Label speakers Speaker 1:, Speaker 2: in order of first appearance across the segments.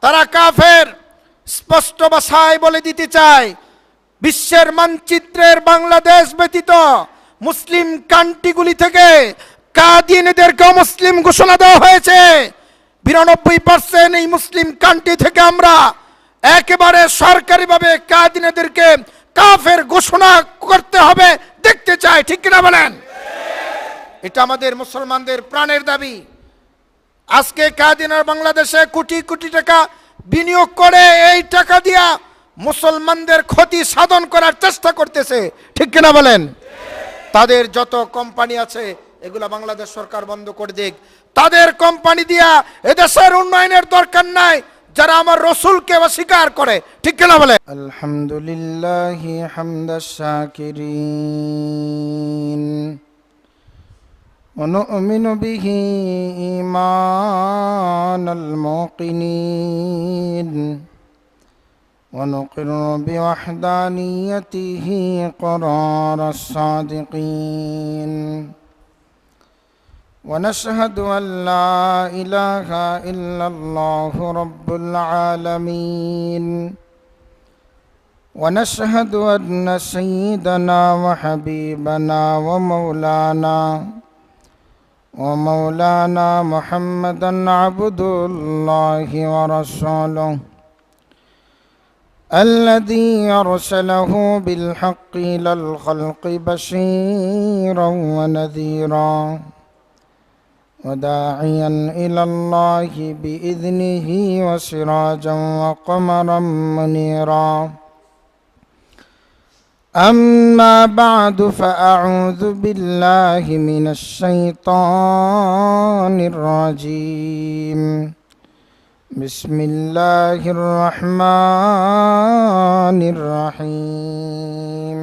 Speaker 1: তারা কাফের। স্পষ্ট ভাষায় বলে দিতে চায়, বিশ্বের মানচিত্রের বাংলাদেশ ব্যতীত মুসলিম কান্ট্রিগুলি থেকে কাদিয়ানীদেরকে মুসলিম ঘোষণা দেওয়া হয়েছে। 92% এই মুসলিম কান্ট্রি থেকে আমরা একেবারে সরকারিভাবে কাদিয়ানীদেরকে কাফের ঘোষণা করতে হবে, দেখতে চাই। ঠিক কিনা বলেন? এটা আমাদের মুসলমানদের প্রাণের দাবি। আজকে কাদিয়ানীরা বাংলাদেশে কোটি কোটি টাকা বিনিয়োগ করে এই টাকা দিয়া মুসলমানদের ক্ষতি সাধন করার চেষ্টা করতেছে। ঠিক কিনা বলেন? তাদের যত কোম্পানি আছে এগুলা বাংলাদেশ সরকার বন্ধ করে দিক। তাদের কোম্পানি দিয়া এদেশের উন্নয়নের দরকার নাই, যারা আমার রসুলকে অস্বীকার করে। ঠিক কিনা বলেন?
Speaker 2: আলহামদুলিল্লাহ হামদাশ শাকিরিন ونؤمن به إيمان الموقنين ونقر بوحدانيته قرار الصادقين ونشهد أن لا إله إلا الله رب العالمين ونشهد أن سيدنا وحبيبنا ومولانا محمدا عبد الله ورسوله الذي أرسله بالحق إلى الخلق بشيرا ونذيرا وداعيا إلى الله بإذنه وسراجا وقمرا منيرا أما بعد فأعوذ بالله من الشيطان الرجيم بسم الله الرحمن الرحيم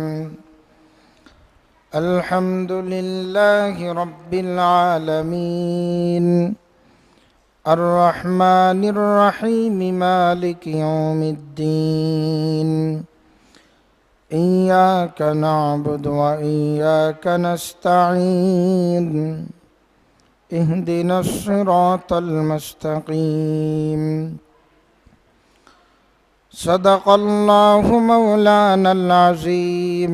Speaker 2: الحمد لله رب العالمين الرحمن الرحيم مالك يوم الدين إياك نعبد وإياك نستعين اهدنا الصراط المستقيم صدق الله مولانا العظيم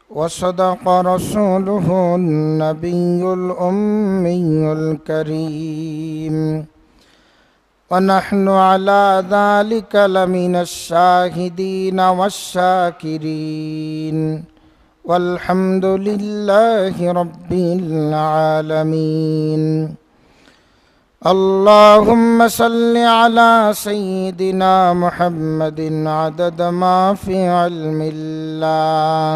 Speaker 2: وصدق رسوله النبي الأمي الكريم ونحن على ذلك لمن الشاهدين والشاكرين والحمد لله رب العالمين اللهم صل على سيدنا محمد عدد ما في علم الله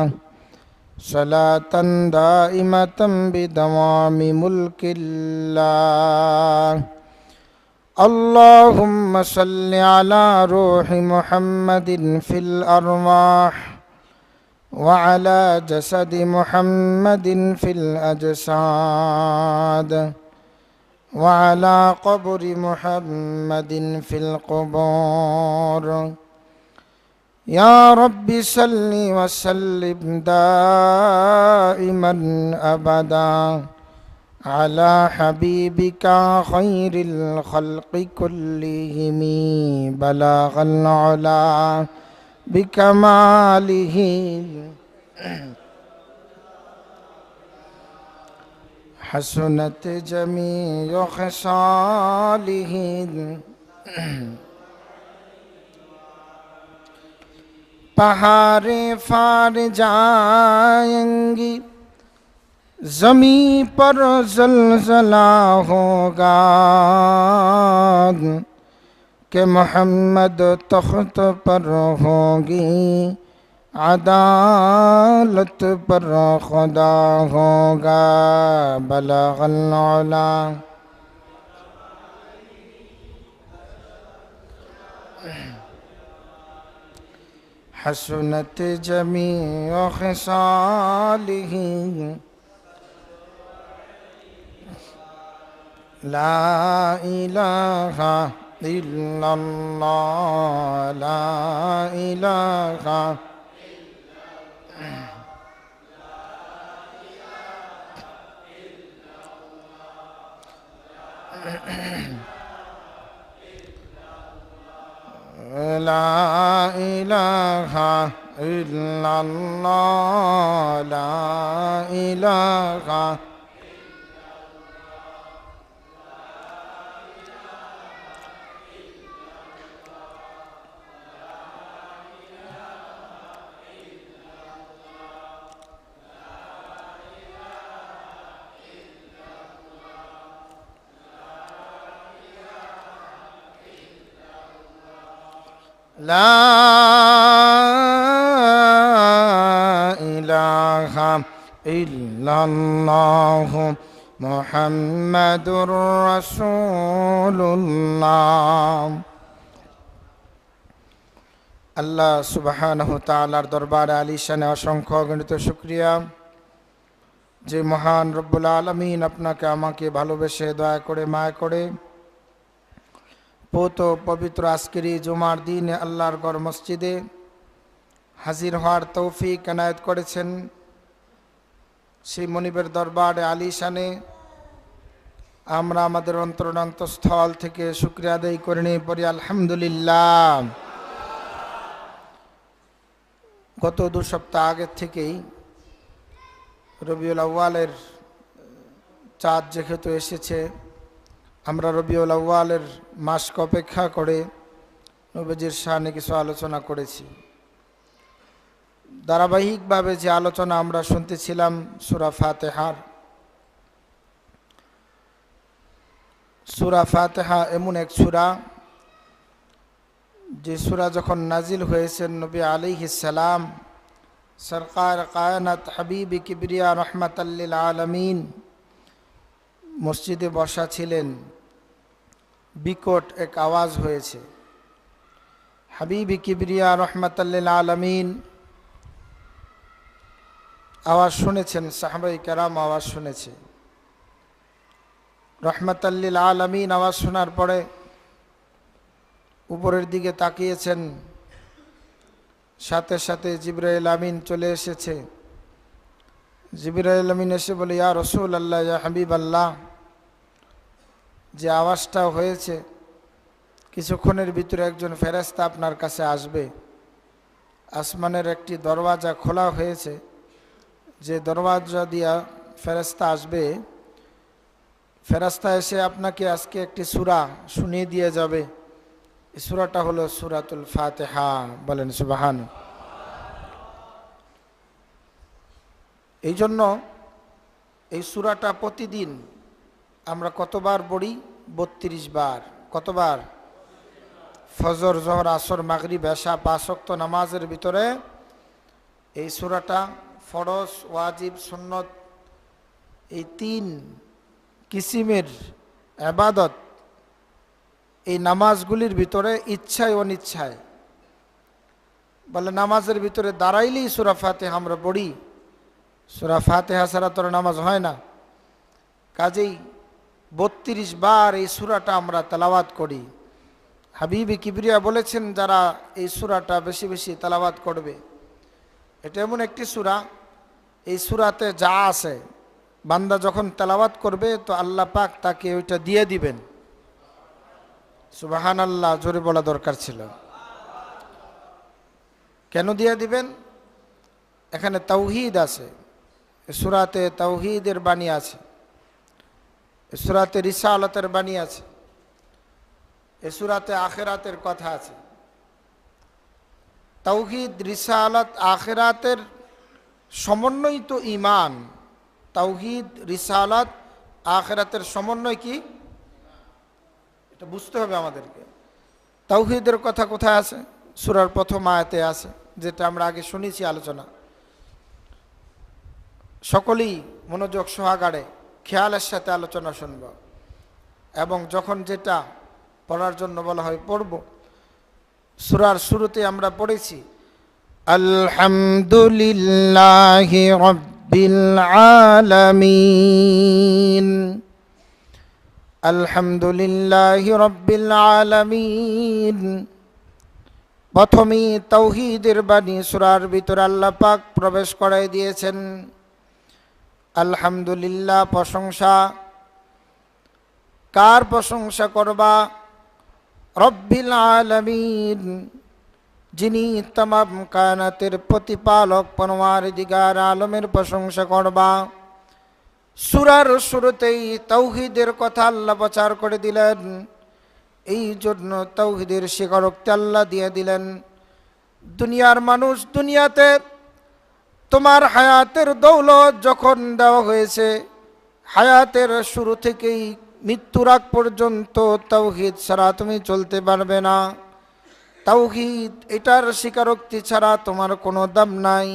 Speaker 2: صلاة دائمة بدوام ملك الله اللهم صل على روح محمد في الأرواح وعلى جسد محمد في الأجساد وعلى قبر محمد في القبور يا رب صل وسلم دائما أبدا على حبيبك خير الخلق كلهم بلغ العلا بكماله حسنت جميع خصاله पहाड़े फाड़ जाएंगी ज़मीं पर ज़लज़ला होगा कि मोहम्मद तख्त पर होगी अदालत पर खुदा होगा बलगल उला हसनत जमीअ खिसालिही ला इलाहा इल्लल्लाह ला इलाहा لا إله إلا الله لا إله لا إله إلا الله محمد رسول الله আল্লাহ সুবহানাহু তাআলার দরবারে আলিশানে অসংখ্য অগণিত শুকরিয়া যে মহান রব্বুল আলামিন আপনাকে আমাকে ভালোবেসে দয়া করে মায়া করে পৌত পবিত্র আজকের জুমার দিনে আল্লাহর ঘর মসজিদে হাজির হওয়ার তৌফিক এনায়েত করেছেন। সেই মনিবের দরবারে আলিশানে আমরা আমাদের অন্তরস্থল থেকে শুকরিয়া আদায় করে নিয়ে পড়ি আলহামদুলিল্লাহ। গত 2 সপ্তাহ আগের থেকেই রবিউল আউয়ালের চাঁদ যেহেতু এসেছে, আমরা রবিউল আউয়ালের মাসকে অপেক্ষা করে নবীজির শানে কিছু আলোচনা করেছি। ধারাবাহিকভাবে যে আলোচনা আমরা শুনতেছিলাম সূরা ফাতিহার। সূরা ফাতিহা এমন এক সূরা যে সূরা যখন নাজিল হয়েছেন নবী আলাইহিস সালাম সরকার কায়নাত হাবিব কিবরিয়া রহমাতাল লিল আলামিন মসজিদে বসা ছিলেন। বিকট এক আওয়াজ হয়েছে, হাবিবি কিবরিয়া রহমাতাল লিল আলামিন আওয়াজ শুনেছেন, সাহাবায়ে কেরাম আওয়াজ শুনেছে। রহমাতাল লিল আলামিন আওয়াজ শোনার পরে উপরের দিকে তাকিয়েছেন, সাথে সাথে জিবরাইল আমিন চলে এসেছে। জিবরাইল আমিন এসে বলে, ইয়া রাসূলুল্লাহ, ইয়া হাবিবাল্লাহ, যে আওয়াজটা হয়েছে কিছুক্ষণের ভিতরে একজন ফেরেশতা আপনার কাছে আসবে। আসমানের একটি দরওয়াজা খোলা হয়েছে, যে দরওয়াজা দিয়া ফেরেশতা আসবে, ফেরেশতা এসে আপনাকে আজকে একটি সূরা শুনিয়ে দিয়ে যাবে। এই সূরাটা হলো সূরাতুল ফাতিহা। বলেন সুবহান। এই জন্য এই সূরাটা প্রতিদিন আমরা কতবার পড়ি? 32 বার। কতবার? ফজর, জোহর, আসর, মাগরিব, এশা 5 ওয়াক্ত নামাজের ভিতরে এই সূরাটা ফরজ, ওয়াজিব, সুন্নত এই 3 কিসিমের ইবাদত এই নামাজগুলির ভিতরে ইচ্ছায় অনিচ্ছায়, বলে নামাজের ভিতরে দাঁড়াইলেই সূরা ফাতিহা আমরা পড়ি। সূরা ফাতিহা ছাড়া তো নামাজ হয় না। কাজেই 32 বার এই সূরাটা আমরা তেলাওয়াত করি। হাবিবি কিবরিয়া বলেছেন, যারা এই সূরাটা বেশি বেশি তেলাওয়াত করবে, এটা এমন একটি সূরা, এই সূরাতে যা আছে বান্দা যখন তেলাওয়াত করবে তো আল্লাহ পাক তাকে ওইটা দিয়ে দিবেন। সুবহানাল্লাহ, জোরে বলা দরকার ছিল। কেন দিয়ে দিবেন? এখানে তাওহীদ আছে, সূরাতে তাওহীদের বাণী আছে, সূরাতে রিসালাতের বাণী আছে, এই সূরাতে আখিরাতের কথা আছে। তাওহীদ, রিসালাত, আখিরাতের সমন্বয় তো ঈমান। তাওহীদ, রিসালাত, আখিরাতের সমন্বয় কি? এটা বুঝতে হবে আমাদেরকে। তাওহীদের কথা কোথায় আছে? সূরার প্রথম আয়াতে আছে, যেটা আমরা আগে শুনেছি আলোচনা। সকলেই মনোযোগ সহকারে খেয়ালের সাথে আলোচনা শুনব, এবং যখন যেটা পড়ার জন্য বলা হয় পড়ব। সূরার শুরুতে আমরা পড়েছি আলহামদুলিল্লাহি রাব্বিল আলামিন। আলহামদুলিল্লাহি রাব্বিল আলামিন। প্রথমেই তাওহীদের বাণী সূরার ভিতরে আল্লাহ পাক প্রবেশ করাই দিয়েছেন। আলহামদুলিল্লাহ, প্রশংসা। কার প্রশংসা করবা? রব্বিল আলামিন, যিনি তমাম কায়নাতের প্রতিপালক পরওয়ারদিগার আলমের প্রশংসা করবা। সূরার শুরুতেই তাওহীদের কথা আল্লাহ প্রচার করে দিলেন। এই জন্য তাওহীদের স্বীকারোক্তি আল্লাহ দিয়ে দিলেন। দুনিয়ার মানুষ, দুনিয়াতে তোমার হায়াতের দৌলত যখন দেওয়া হয়েছে, হায়াতের শুরু থেকেই মৃত্যুর আগ পর্যন্ত তাওহীদ ছাড়া তুমি চলতে পারবে না। তাওহীদ, এটার স্বীকারোক্তি ছাড়া তোমার কোনো দাম নাই।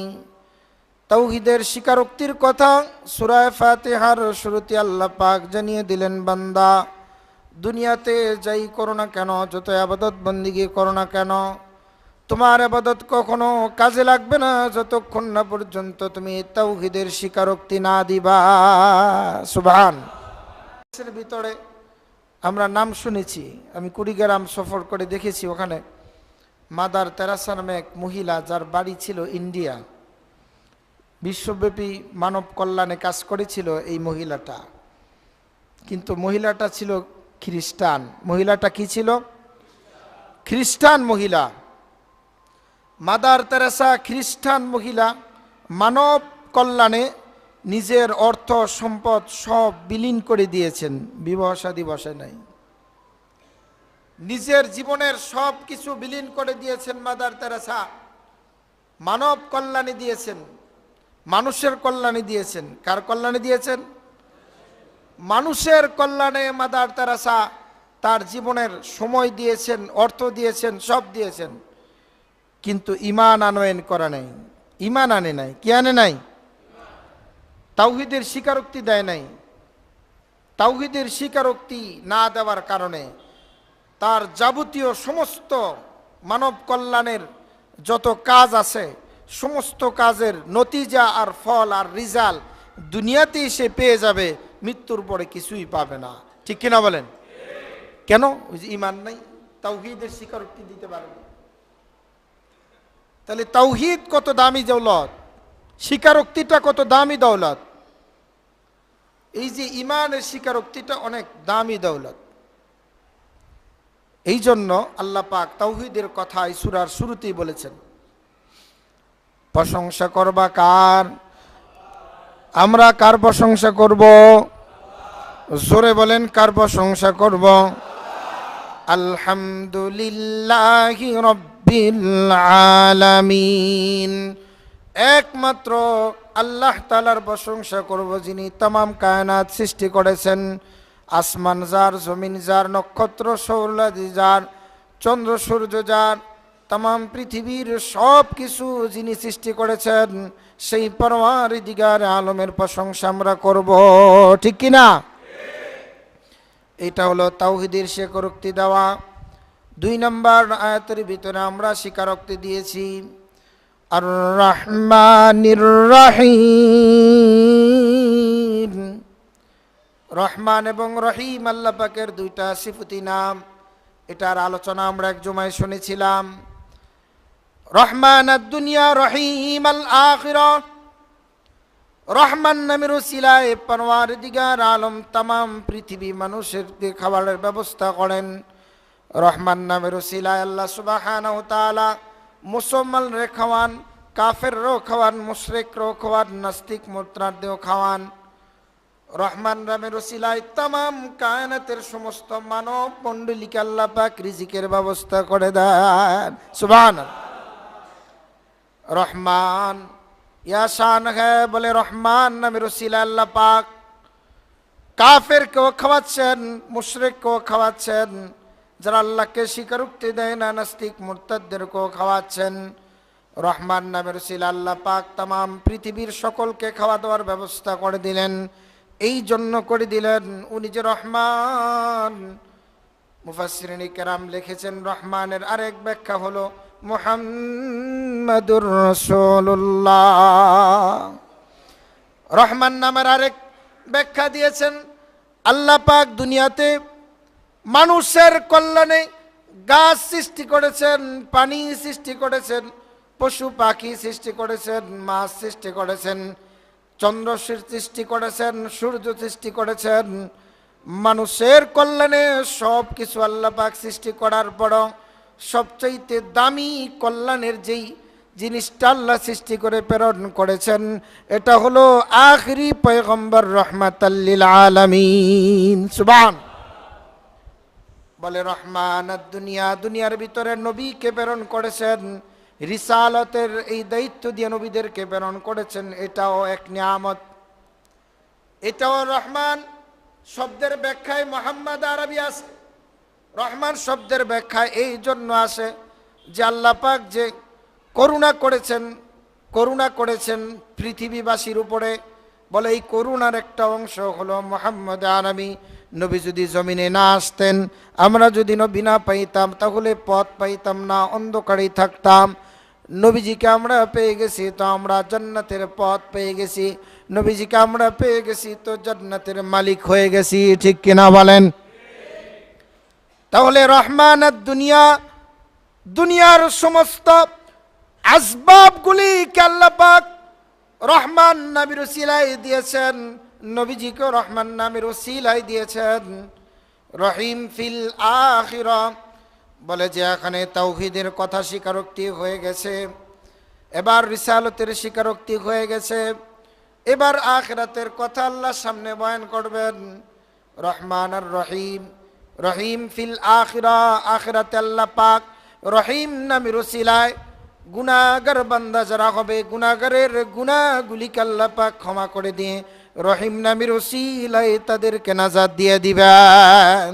Speaker 2: তাওহীদের স্বীকারোক্তির কথা সূরা ফাতিহার শুরুতে আল্লাহ পাক জানিয়ে দিলেন, বান্দা দুনিয়াতে যাই করো না কেন, যত ইবাদত বন্দিগি করো না কেন, তোমার ইবাদত কখনো কাজে লাগবে না যতক্ষণ না পর্যন্ত তুমি তাওহীদের স্বীকারোক্তি না দিবা। সুবহান। এর ভিতরে আমরা নাম শুনেছি, আমি কুড়িগ্রাম সফর করে দেখেছি, ওখানে মাদার তেরেসা নামে এক মহিলা, যার বাড়ি ছিল ইন্ডিয়া, বিশ্বব্যাপী মানব কল্যাণে কাজ করেছিল এই মহিলাটা। কিন্তু মহিলাটা ছিল খ্রিস্টান। মহিলাটা কি ছিল? খ্রিস্টান মহিলা। মাদার তেরেসা খ্রিস্টান মহিলা, মানব কল্যাণে নিজের অর্থ সম্পদ সব বিলীন করে দিয়েছেন, বিবাহ শাদী বসে নাই, নিজের জীবনের সব কিছু বিলীন করে দিয়েছেন মাদার তেরেসা। মানব কল্যাণে দিয়েছেন, মানুষের কল্যাণে দিয়েছেন। কার কল্যাণে দিয়েছেন? মানুষের কল্যাণে মাদার তেরেসা তার জীবনের সময় দিয়েছেন, অর্থ দিয়েছেন, সব দিয়েছেন। কিন্তু ঈমান আনয়ন করা নাই, ঈমান আনে নাই। কি আনে নাই? তাওহীদের স্বীকারোক্তি দেয় নাই। তাওহীদের স্বীকারোক্তি না দেওয়ার কারণে তার যাবতীয় সমস্ত মানব কল্যাণের যত কাজ আছে, সমস্ত কাজের নতিজা আর ফল আর রিজাল্ট দুনিয়াতেই সে পেয়ে যাবে, মৃত্যুর পরে কিছুই পাবে না। ঠিক কিনা বলেন? কেন? ওই যে ঈমান নাই, তাওহীদের স্বীকারোক্তি দিতে পারে না। তাহলে তাওহীদ কত দামি দৌলত, স্বীকারোক্তিটা কত দামি দৌলত। এই যে ঈমানের স্বীকারোক্তিটা অনেক দামি দৌলত। এই জন্য আল্লাহ পাক তাওহীদের কথা এই সূরার শুরুতেই বলেছেন, প্রশংসা করবা কার? আমরা কার প্রশংসা করব? জোরে বলেন, কার প্রশংসা করব? আলহামদুলিল্লাহি রাব্বিল আলামিন। একমাত্র আল্লাহ তাআলার প্রশংসা করব, যিনি तमाम কায়নাত সৃষ্টি করেছেন। আসমান যার, জমিন যার, নক্ষত্র সৌররাজি যার, চন্দ্র সূর্য যার, तमाम পৃথিবীর সব কিছু যিনি সৃষ্টি করেছেন, সেই পরওয়ারদিগার আলমের প্রশংসা আমরা করব। ঠিক কি না? এটা হলো তাওহীদের স্বীকারোক্তি দেওয়া। 2 নম্বর আয়াতের ভিতরে আমরা স্বীকারোক্তি দিয়েছি আর রহমানির রহিম। রহমান এবং রহিম আল্লাহ পাকের 2টা সিফতি নাম। এটার আলোচনা আমরা এক জুমায় শুনেছিলাম। রহমান আদ-দুনিয়া, রহিম আল-আখিরা। রহমান নামের উসিলায় পরওয়ারদিগার আলম तमाम পৃথিবী মানুষেরকে খাবারের ব্যবস্থা করেন। রহমান নামের উসিলায় আল্লাহ সুবহানাহু ওয়া তাআলা মুসলমানরে খাওয়ান, কাফেরও খাওয়ান, মুশরিকও খাওয়ান, নাস্তিক মুরতাদও খাওয়ান। রহমান নামের উসিলায় तमाम কায়নাতের সমস্ত মানব মণ্ডলীকে আল্লাহ পাক রিজিকের ব্যবস্থা করে দেন। সুবহানাল্লাহ। রহমান ইয়া শান হ্যায়, বলে রহমান নামের উসিলায় আল্লাহ পাক কাফেরকেও খাওয়াচ্ছেন, মুশরিককেও খাওয়াচ্ছেন, যারা আল্লাহকে স্বীকারোক্তি দেয় না, নাস্তিক মুরতাদদেরকেও খাওয়াচ্ছেন। রহমান নামের উসিলায় আল্লাহ পাক तमाम পৃথিবীর সকলকে খাওয়া দাওয়ার ব্যবস্থা করে দিলেন। এই জন্য করে দিলেন উনি যে রহমান। মুফাসসিরিন কেরাম লিখেছেন, রহমানের আরেক ব্যাখ্যা হলো মুহাম্মাদুর রাসূলুল্লাহ। রহমান নামের আরেক ব্যাখ্যা দিয়েছেন, আল্লাহ পাক দুনিয়াতে মানুষের কল্যাণে গাছ সৃষ্টি করেছেন, পানি সৃষ্টি করেছেন, পশু পাখি সৃষ্টি করেছেন, মাছ সৃষ্টি করেছেন, চন্দ্র সৃষ্টি করেছেন, সূর্য সৃষ্টি করেছেন, মানুষের কল্যাণে সব কিছু আল্লাহ পাক সৃষ্টি করার পরও সবচাইতে দামি কল্যাণের যেই জিনিসটা আল্লাহ সৃষ্টি করে প্রেরণ করেছেন, এটা হলো আখিরি পয়গম্বর রহমাতাল লিল আলামিন। সুবহান। বলে রহমান দুনিয়া, দুনিয়ার ভিতরে নবীকে প্রেরণ করেছেন, রিসালতের এই দায়িত্ব দিয়ে নবীদেরকে প্রেরণ করেছেন, এটাও এক নিয়ামত। এটাও রহমান শব্দের ব্যাখ্যায় মোহাম্মদ আরবি আছে। রহমান শব্দের ব্যাখ্যায় এই জন্য আসে যে আল্লাহ পাক যে করুণা করেছেন পৃথিবীবাসীর উপরে, বলে এই করুণার একটা অংশ হলো মোহাম্মদ আরবি। নবী যদি জমিনে না আসতেন, আমরা যদি নবী না পাইতাম, তাহলে পথ পাইতাম না, অন্ধকারেই থাকতাম। নবীজিকে আমরা পেয়ে গেছি তো আমরা জান্নাতের পথ পেয়ে গেছি, নবীজিকে আমরা পেয়ে গেছি তো জান্নাতের মালিক হয়ে গেছি। ঠিক কিনা বলেন? তাহলে রহমান দুনিয়া, দুনিয়ার সমস্ত আসবাবগুলিকে আল্লাহ পাক রহমান নামের ওসিলায় দিয়েছেন, নবীজিকে রহমান নামের ওসিলায় দিয়েছেন। রহিম ফিল আখিরা, বলে যে এখানে তাওহীদের কথা স্বীকারোক্তি হয়ে গেছে, এবার রিসালতের স্বীকারোক্তি হয়ে গেছে, এবার আখিরাতের কথা আল্লাহ সামনে বয়ান করবেন। রহমান আর রহিম, রহিম ফিল আখিরা, আখিরাতে আল্লাহ পাক রহিম নামের ওসিলায় গুনাহগার বান্দা যারা হবে, গুনাহগারের গুনাহগুলিকে আল্লাহ পাক ক্ষমা করে দিয়ে রহিম নামের ওসিলায় তাদেরকে নাজাত দিয়ে দিবেন।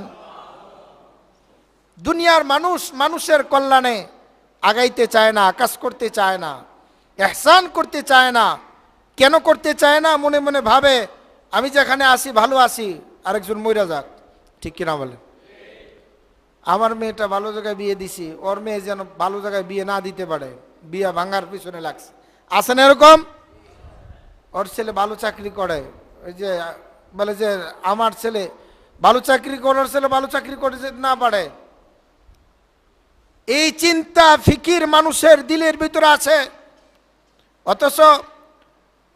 Speaker 2: দুনিয়ার মানুষ মানুষের কল্যাণে আগাইতে চায় না, কাজ করতে চায় না, ইহসান করতে চায় না। কেন করতে চায় না? মনে মনে ভাবে আমি যেখানে আসি ভালো আছি, আরেকজন মইরা যাক। ঠিক কিনা বলেন? আমার মেয়েটা ভালো জায়গায় বিয়ে দিছি, ওর মেয়ে যেন ভালো জায়গায় বিয়ে না দিতে পারে, বিয়ে ভাঙার পিছনে লাগছে। আসেন এরকম? ওর ছেলে ভালো চাকরি করে, ওই যে বলে যে আমার ছেলে ভালো চাকরি করার ছেলে ভালো চাকরি করে না পারে। এই চিন্তা ফিকির মানুষের দিলের ভিতরে আছে। অথচ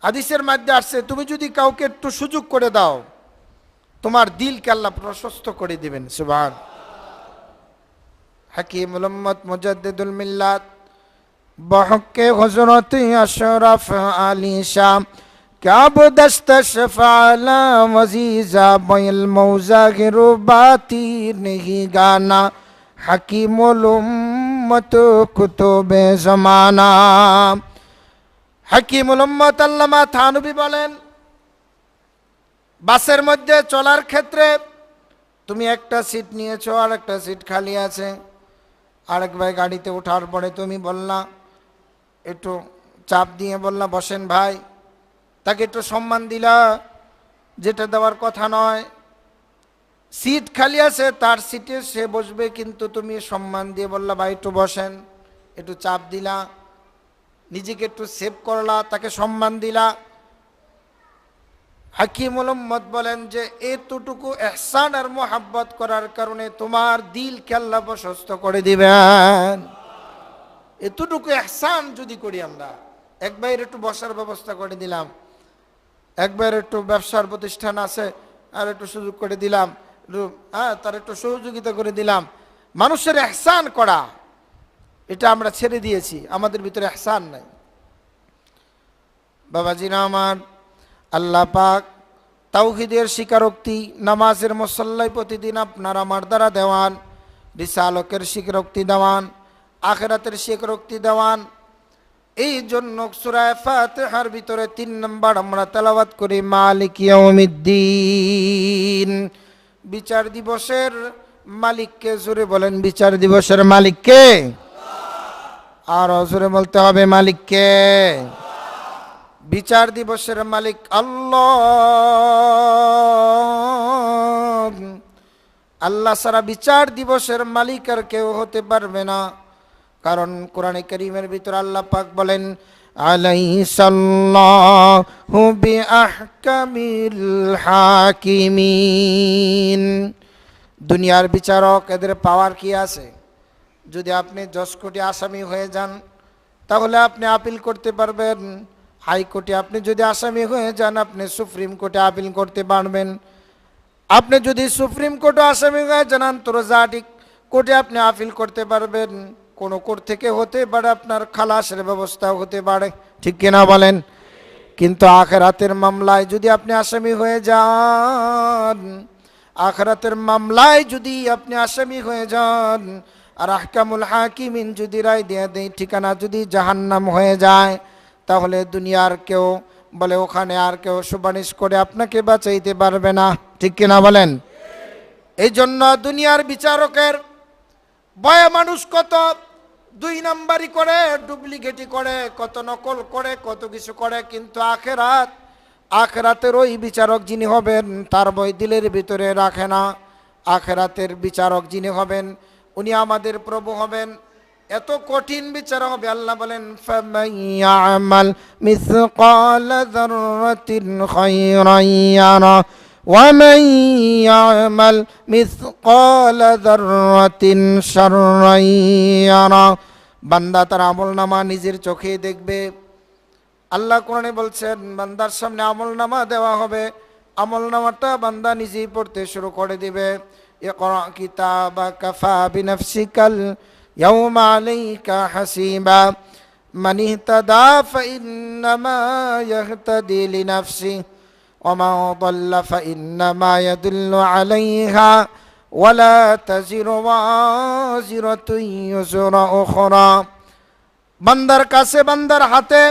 Speaker 2: হাদিসের মধ্যে আসছে, তুমি যদি কাউকে একটু সুযোগ করে দাও, তোমার দিলকে আল্লাহ প্রশস্ত করে দিবেন। সুবহান। হাকিমুল উম্মত মুজাদ্দিদুল মিল্লাত বহকে হযরত আশরাফ আলী শাহ কাব দস্ত শফালা ওয়াজিজা বাইল মৌজাহির বাতি नहीं गाना হাকিমুল উম্মত কুতুবে জামানা। হাকিমুল উম্মত আল্লামা থানভী বলেন, বাসের মধ্যে চলার ক্ষেত্রে তুমি একটা সিট নিয়েছো আর একটা সিট খালি আছে, আরেক ভাই গাড়িতে ওঠার পরে তুমি বললা, একটু চাপ দিয়ে বললা বসেন ভাই, তাকে একটু সম্মান দিলা, যেটা দেওয়ার কথা নয়। সিট খালি আছে, তার সিটে সে বসবে, কিন্তু তুমি সম্মান দিয়ে বললা ভাই একটু বসেন, একটু চাপ দিলা, নিজেকে একটু সেভ করলা, তাকে সম্মান দিলা। হাকিমুল উম্মত বলেন যে এতটুকু ইহসান আর মোহাব্বত করার কারণে তোমার দিলকে আল্লাহ প্রশস্ত করে দিবেন। এতটুকু ইহসান যদি করি আমরা, একবার একটু বসার ব্যবস্থা করে দিলাম, একবার একটু ব্যবসার প্রতিষ্ঠান আছে আর একটু সুযোগ করে দিলাম, তার একটু সহযোগিতা করে দিলাম। মানুষের ইহসান করা, এটা আমরা ছেড়ে দিয়েছি, আমাদের ভিতরে ইহসান নাই। বাবাজিরা আমার, আল্লাহ পাক তাওহীদের স্বীকারোক্তি নামাজের মুসল্লায় প্রতিদিন আপনার আমার দ্বারা দেওয়ান, রিসালতের স্বীকারোক্তি দেওয়ান, আখিরাতের স্বীকারোক্তি দেওয়ান। এই জন্য সূরা ফাতিহার ভিতরে 3 নম্বর আমরা তেলাওয়াত করি মালিক ইয়াউমিদ্দিন। বিচার দিবসের মালিককে জোরে বলেন, বিচার দিবসের মালিককে? আর জোরে বলতে হবে মালিককে। বিচার দিবসের মালিক আল্লাহ। আল্লাহ ছাড়া বিচার দিবসের মালিক আর কেউ হতে পারবে না। কারণ কোরআনে কারীমের ভিতর আল্লাহ পাক বলেন, আলাইসাল্লাহু বিআহকামিল হাকিমিন। দুনিয়ার বিচারক, এদের পাওয়ার কি আছে? যদি আপনি 10 কোটি আসামি হয়ে যান, তাহলে আপনি আপিল করতে পারবেন। হাইকোর্টে আপনি যদি আসামি হয়ে যান, আপনি সুপ্রিম কোর্টে আপিল করতে পারবেন। আপনি যদি সুপ্রিম কোর্টে আসামি হয়ে যান, আন্তর্জাতিক কোর্টে আপনি আপিল করতে পারবেন। কোন কোর্ট থেকে হতে পারে আপনার খালাসের ব্যবস্থাও হতে পারে, ঠিক কিনা বলেন? কিন্তু আখিরাতের মামলায় যদি আপনি আসামি হয়ে যান, আখিরাতের মামলায় যদি আপনি আসামি হয়ে যান, আর আহকামুল হাকিমিন যদি রায় দিয়ে দেয় ঠিকানা যদি জাহান্নাম হয়ে যায়, তাহলে দুনিয়ার কেউ বলে ওখানে আর কেউ সুপারিশ করে আপনাকে বাঁচাইতে পারবে না, ঠিক কিনা বলেন? এই জন্য দুনিয়ার বিচারকের ভয়ে মানুষ কত দুই নাম্বারি করে, ডুপ্লিকেটি করে, কত নকল করে, কত কিছু করে। কিন্তু আখেরাতের ওই বিচারক যিনি হবেন তার ভয় দিলের ভিতরে রাখে না। আখেরাতের বিচারক যিনি হবেন উনি আমাদের প্রভু হবেন। এত কঠিন বিচার হবে। আল্লাহ বলেন ফামান ইয়ামাল মিসকালা যাররাতিন খায়রান ইয়ারা ওয়া মান ইয়ামাল মিসকালা যাররাতিন শাররান ইয়ারা। বান্দা তার আমলনামা নিজের চোখে দেখবে। আল্লাহ কোরআনে বলছেন বান্দার সামনে আমলনামা দেওয়া হবে, আমলনামাটা বান্দা নিজেই পড়তে শুরু করে দিবে। ইকরা কিতাবাকা কাফা বিনাফসিকাল ইয়াউমা আলাইকা হাসিবা মান ইহতাদা ফাইন্নামা ইয়াহতাদি লিনাফসিহি ওয়া মান দাল্লা ফাইন্নামা ইয়াদুল্লু আলাইহা ওয়ালা তাজিরু ওয়াজিরাতুন ইউজরা উখরা। বান্দার কাছে বান্দার হাতে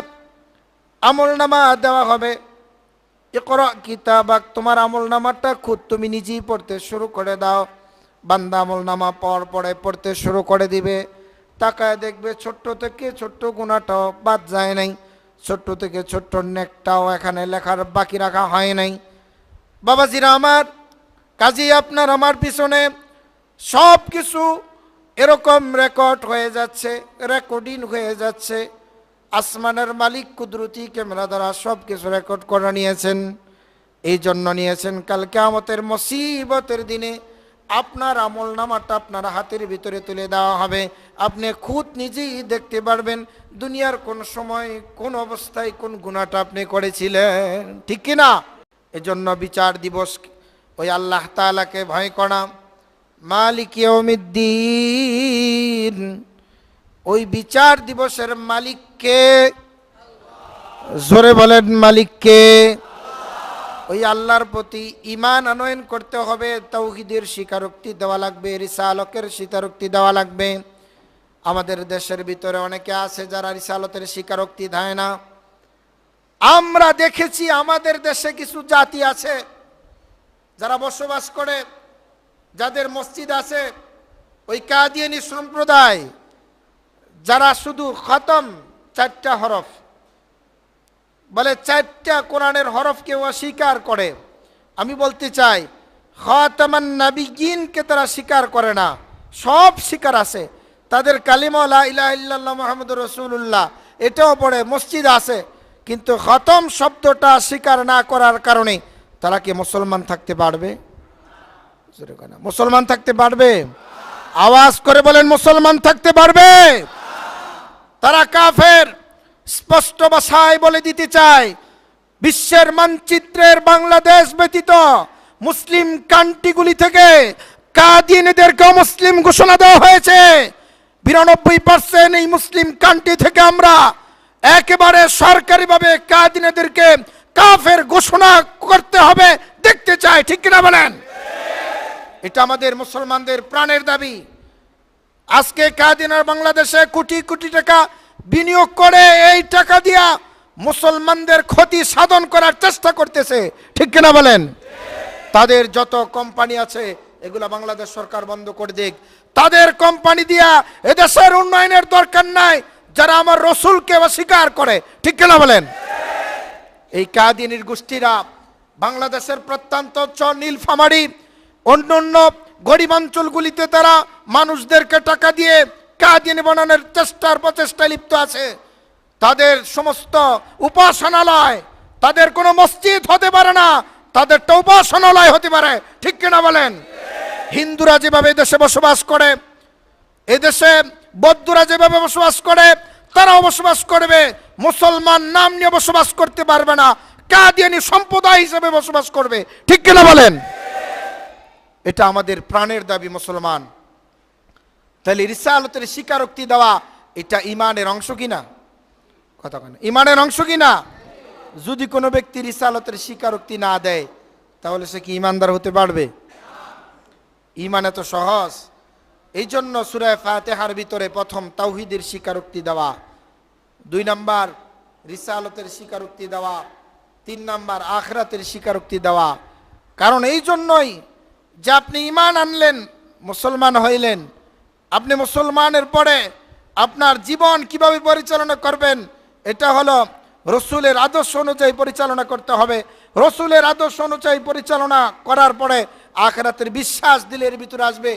Speaker 2: আমলনামা দেওয়া হবে। ইকরা কিতাবাক, তোমার আমলনামাটা খুদ তুমি নিজেই পড়তে শুরু করে দাও। বান্দা আমলনামা পড়ে পড়তে শুরু করে দিবে। তাকায় দেখবে ছোট্ট থেকে ছোট্ট গুনাহটাও বাদ যায় নাই, ছোট্ট থেকে ছোট্ট নেকটাও এখানে লেখার বাকি রাখা হয় নাই। বাবাজিরা আমার, কাজী আপনার আমার পিছনে সব কিছু এরকম রেকর্ড হয়ে যাচ্ছে, রেকর্ডিং হয়ে যাচ্ছে। আসমানের মালিক কুদরতি ক্যামেরা দ্বারা সব কিছু রেকর্ড করে নিয়েছেন। এই জন্য নিয়েছেন কাল কিয়ামতের মুসিবতের দিনে আপনার আমলনামাটা আপনার হাতের ভিতরে তুলে দেওয়া হবে। আপনি খুদ নিজেই দেখতে পারবেন দুনিয়ার কোন সময় কোন অবস্থায় কোন গুনাহটা আপনি করেছিলেন, ঠিক কিনা? এজন্য বিচার দিবস ওই আল্লাহ তাআলাকে ভয় করা, মালিক ইয়াউমিদ্দিন। ওই বিচার দিবসের মালিককে, জোরে বলেন মালিককে। ওই আল্লাহর প্রতি ঈমান আনয়ন করতে হবে, তাওহীদের স্বীকারোক্তি দেওয়া লাগবে, রিসালতের স্বীকারোক্তি দেওয়া লাগবে। আমাদের দেশের ভিতরে অনেকে আছে যারা রিসালতের স্বীকারোক্তি দেয় না। আমরা দেখেছি আমাদের দেশে কিছু জাতি আছে যারা বসবাস করে, যাদের মসজিদ আছে, ওই কাদিয়ানী সম্প্রদায়, যারা শুধু খতম 4টা হরফ বলে, 4টা কোরআনের হরফকে অস্বীকার করে। আমি বলতে চাই খাতামান নাবিয়্যিনকে তারা স্বীকার করে না, সব স্বীকার আছে। তাদের কালিমা লা ইলাহা ইল্লাল্লাহ মুহাম্মাদুর রাসূলুল্লাহ এটাও পড়ে, মসজিদ আছে, কিন্তু খতম শব্দটা স্বীকার না করার কারণে তারা কি মুসলমান থাকতে পারবে? মুসলমান থাকতে পারবে? আওয়াজ করে বলেন মুসলমান থাকতে পারবে? তারা কাফের। স্পষ্ট ভাষায় বলে দিতে চাই, বিশ্বের মানচিত্রের বাংলাদেশ ব্যতীত মুসলিম কান্ট্রিগুলি থেকে কাদিয়ানীদেরকে মুসলিম ঘোষণা দেওয়া হয়েছে। 92% এই মুসলিম কান্ট্রি থেকে আমরা একেবারে সরকারিভাবে কাদিয়ানীদেরকে কাফের ঘোষণা করতে হবে, দেখতে চাই, ঠিক কিনা বলেন? এটা আমাদের মুসলমানদের প্রাণের দাবি। আজকে কাদিয়ানীরা বাংলাদেশে কোটি কোটি টাকা বিনিয়োগ করে এই টাকা দিয়া মুসলমানদের ক্ষতি সাধন করার চেষ্টা করতেছে, ঠিক কিনা বলেন? তাদের যত কোম্পানি আছে এগুলা বাংলাদেশ সরকার বন্ধ করে দিক। তাদের কোম্পানি দিয়া এদেশের উন্নয়নের দরকার নাই, যারা আমার রসুলকে অস্বীকার করে, ঠিক কিনা বলেন? এই কাদিয়ানীর গোষ্ঠীরা বাংলাদেশের প্রত্যন্ত অঞ্চল, নীলফামারী, অন্যান্য গরিব অঞ্চলগুলিতে তারা মানুষদেরকে টাকা দিয়ে কাদিয়ানী বানানোর প্রচেষ্টায় লিপ্ত আছে। তাদের সমস্ত উপাসনালয়, তাদের কোনো মসজিদ হতে পারে না, তাদেরটা উপাসনালয় হতে পারে, ঠিক কিনা বলেন? হিন্দুরা যেভাবে দেশে বসবাস করে, এদেশে বৌদ্ধরা যেভাবে বসবাস করে তারাও বসবাস করবে। মুসলমান নাম নিয়ে বসবাস করতে পারবে না, কাদিয়ানী সম্প্রদায় হিসেবে বসবাস করবে, ঠিক কিনা বলেন?
Speaker 1: এটা আমাদের প্রাণের দাবি মুসলমান। তাহলে রিসালতের স্বীকারোক্তি দেওয়া এটা ইমানের অংশ কিনা? কথা কেন, ইমানের অংশ কিনা? যদি কোনো ব্যক্তি রিসালতের স্বীকারোক্তি না দেয় তাহলে সে কি ইমানদার হতে পারবে? ইমান এত সহজ। এই জন্য সূরা ফাতিহার ভিতরে প্রথম তাওহীদের স্বীকারোক্তি দেওয়া, 2 নাম্বার রিসালতের স্বীকারোক্তি দেওয়া, 3 নাম্বার আখিরাতের স্বীকারোক্তি দেওয়া। কারণ এই জন্যই যে আপনি ইমান আনলেন, মুসলমান হইলেন, আপনি মুসলমানের পরে আপনার জীবন কিভাবে পরিচালনা করবেন এটা হলো রসুলের আদর্শ অনুযায়ী পরিচালনা করতে হবে। রসুলের আদর্শ অনুযায়ী পরিচালনা করার পরে আখিরাতের বিশ্বাস দিলের ভিতরে আসবে।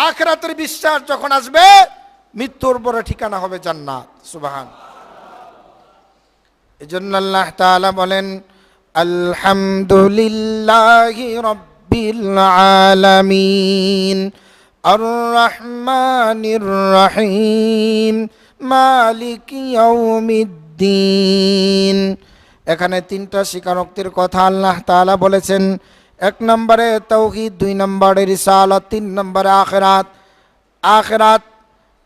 Speaker 1: আখিরাতের বিশ্বাস যখন আসবে মৃত্যুর পরে ঠিকানা হবে জান্নাত। সুবহান। এজন্য আল্লাহ তাআলা বলেন আলহামদুলিল্লাহি রাব্বিল আলামিন আর রহমানির রহিম মালিকি ইয়াউমিদ্দিন। এখানে 3টা স্বীকারোক্তির কথা আল্লাহ তাআলা বলেছেন। 1 নম্বরে তাওহীদ, 2 নম্বরে রিসালাত, 3 নম্বরে আখিরাত। আখিরাত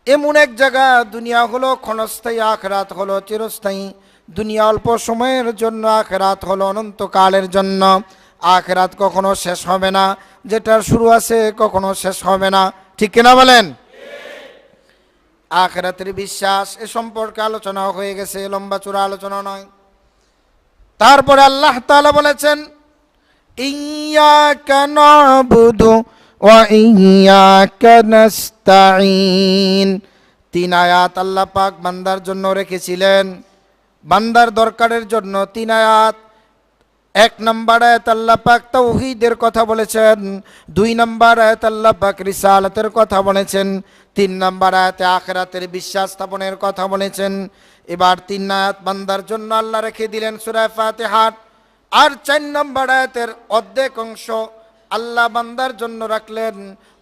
Speaker 1: এমন এক জায়গা, দুনিয়া হলো ক্ষণস্থায়ী, আখিরাত হলো চিরস্থায়ী। দুনিয়া অল্প সময়ের জন্য, আখিরাত হলো অনন্তকালের জন্য। আখিরাত কখনো শেষ হবে না, যেটার শুরু আছে কখনো শেষ হবে না। ঠিক কিনা বলেন? আখিরাতের বিশ্বাস এ সম্পর্কে আলোচনা হয়ে গেছে, লম্বা চূড়া আলোচনা নয়। তারপরে আল্লাহ তাআলা বলেছেন ইয়্যাকা না'বুদু ওয়া ইয়্যাকা নাস্তাঈন। 3 আয়াত আল্লাহ পাক বান্দার জন্য রেখেছিলেন, বান্দার দরকারের জন্য 3 আয়াত। 1 নম্বর আয়াত আল্লাহ পাক তাওহীদের কথা বলেছেন, 2 নম্বর আয়াত আল্লাহ পাক রিসালাতের কথা বলেছেন, 3 নম্বর আয়াতে আখিরাতের বিশ্বাস স্থাপনের কথা বলেছেন। এবার 3 আয়াত বান্দার জন্য আল্লাহ রেখে দিলেন সূরা ফাতিহার। আর 4 নম্বর আয়াতের অর্ধেক অংশ আল্লাহ বান্দার জন্য রাখলেন,